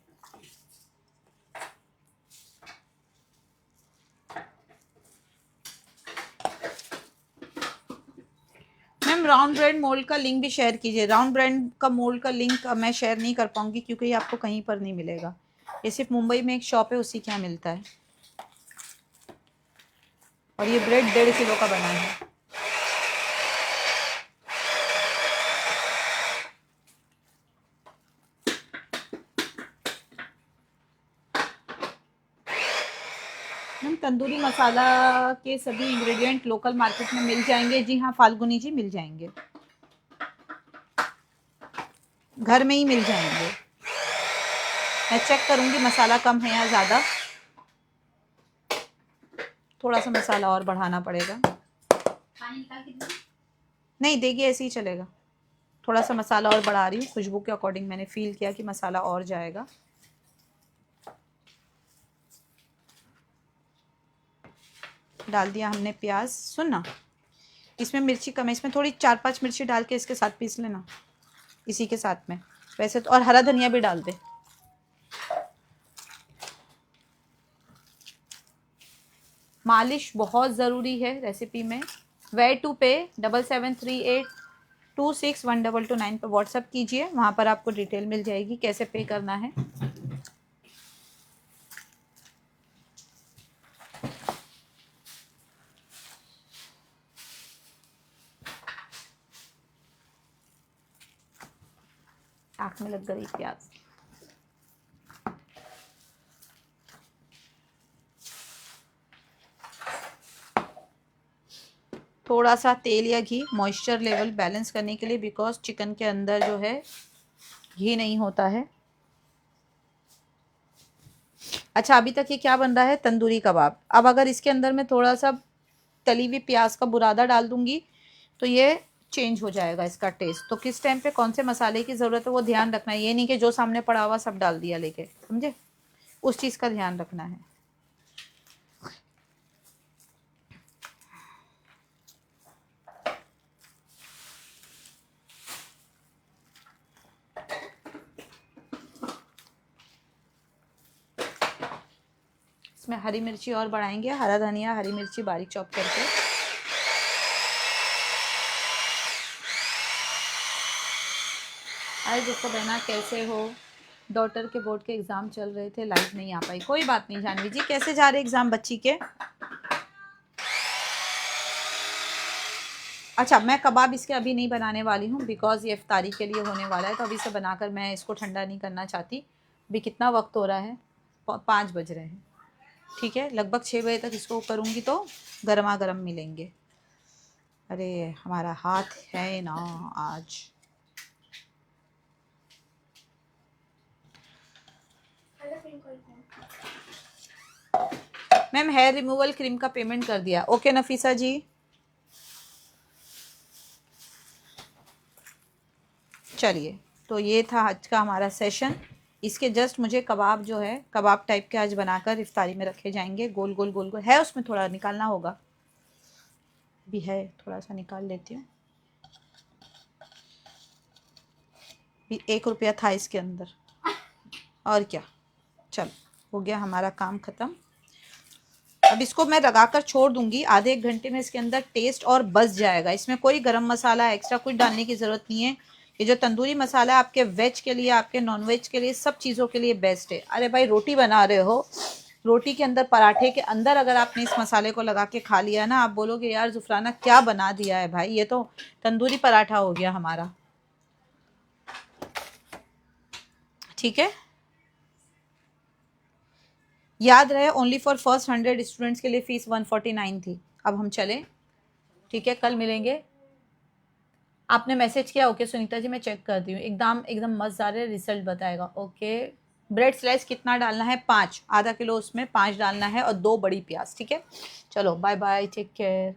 मैम राउंड ब्रेड मोल्ड का लिंक भी शेयर कीजिए। राउंड ब्रेड का मोल्ड का लिंक मैं शेयर नहीं कर पाऊंगी क्योंकि ये आपको कहीं पर नहीं मिलेगा। ये सिर्फ मुंबई में एक शॉप है, उसी के यहाँ मिलता है। और ये ब्रेड 1.5 किलो का बना है। मैम तंदूरी मसाला के सभी इंग्रेडिएंट लोकल मार्केट में मिल जाएंगे। जी हाँ फाल्गुनी जी, मिल जाएंगे, घर में ही मिल जाएंगे। मैं चेक करूंगी मसाला कम है या ज़्यादा। थोड़ा सा मसाला और बढ़ाना पड़ेगा। पानी निकाल के दीजिए। नहीं देगी, ऐसे ही चलेगा। थोड़ा सा मसाला और बढ़ा रही हूँ, खुशबू के अकॉर्डिंग मैंने फील किया कि मसाला और जाएगा। डाल दिया हमने प्याज। सुनना, इसमें मिर्ची कम है, इसमें थोड़ी 4-5 मिर्ची डाल के इसके साथ पीस लेना, इसी के साथ में वैसे तो। और हरा धनिया भी डाल दे। मालिश बहुत ज़रूरी है रेसिपी में। वे टू पे 7738261229 पर व्हाट्सअप कीजिए, वहाँ पर आपको डिटेल मिल जाएगी कैसे पे करना है। आँख में लग गई प्याज। थोड़ा सा तेल या घी मॉइस्चर लेवल बैलेंस करने के लिए, बिकॉज चिकन के अंदर जो है घी नहीं होता है। अच्छा अभी तक ये क्या बन रहा है, तंदूरी कबाब। अब अगर इसके अंदर मैं थोड़ा सा तली हुई प्याज का बुरादा डाल दूंगी तो ये चेंज हो जाएगा इसका टेस्ट। तो किस टाइम पे कौन से मसाले की ज़रूरत है वो ध्यान रखना है। ये नहीं कि जो सामने पड़ा हुआ सब डाल दिया लेके, समझे, उस चीज़ का ध्यान रखना है। इसमें हरी मिर्ची और बढ़ाएंगे, हरा धनिया हरी मिर्ची बारीक चॉप करके। अरे दोस्तों बहना कैसे हो, डॉटर के बोर्ड के एग्ज़ाम चल रहे थे, लाइव नहीं आ पाई। कोई बात नहीं जानवी जी, कैसे जा रहे एग्ज़ाम बच्ची के। अच्छा मैं कबाब इसके अभी नहीं बनाने वाली हूँ बिकॉज ये इफ्तारी के लिए होने वाला है, तो अभी से बनाकर मैं इसको ठंडा नहीं करना चाहती। अभी कितना वक्त हो रहा है, 5 बज रहे हैं, ठीक है। लगभग 6 बजे तक इसको करूँगी तो गर्मा गर्म मिलेंगे। अरे हमारा हाथ है ना आज। मैम हेयर रिमूवल क्रीम का पेमेंट कर दिया। ओके नफीसा जी, चलिए तो ये था आज का हमारा सेशन। इसके जस्ट मुझे कबाब जो है कबाब टाइप के आज बनाकर इफ्तारी में रखे जाएंगे। गोल गोल गोल गोल है, उसमें थोड़ा निकालना होगा भी है, थोड़ा सा निकाल लेती हूँ। 1 रुपया था इसके अंदर, और क्या। चलो हो गया हमारा काम ख़त्म। अब इसको मैं लगाकर छोड़ दूंगी, आधे 1 घंटे में इसके अंदर टेस्ट और बस जाएगा। इसमें कोई गरम मसाला एक्स्ट्रा कुछ डालने की ज़रूरत नहीं है। ये जो तंदूरी मसाला है आपके वेज के लिए, आपके नॉन वेज के लिए, सब चीज़ों के लिए बेस्ट है। अरे भाई रोटी बना रहे हो, रोटी के अंदर, पराठे के अंदर अगर आपने इस मसाले को लगा के खा लिया ना, आप बोलोगे यार जुफराना क्या बना दिया है भाई, ये तो तंदूरी पराठा हो गया हमारा। ठीक है, याद रहे ओनली फॉर फर्स्ट 100 स्टूडेंट्स के लिए फ़ीस 149 थी। अब हम चलें, ठीक है, कल मिलेंगे। आपने मैसेज किया, ओके सुनीता जी मैं चेक करती हूँ। एकदम एकदम मजेदार है, रिजल्ट बताएगा। ओके, ब्रेड स्लाइस कितना डालना है? 5, आधा किलो उसमें 5 डालना है और 2 बड़ी प्याज। ठीक है, चलो बाय बाय, टेक केयर।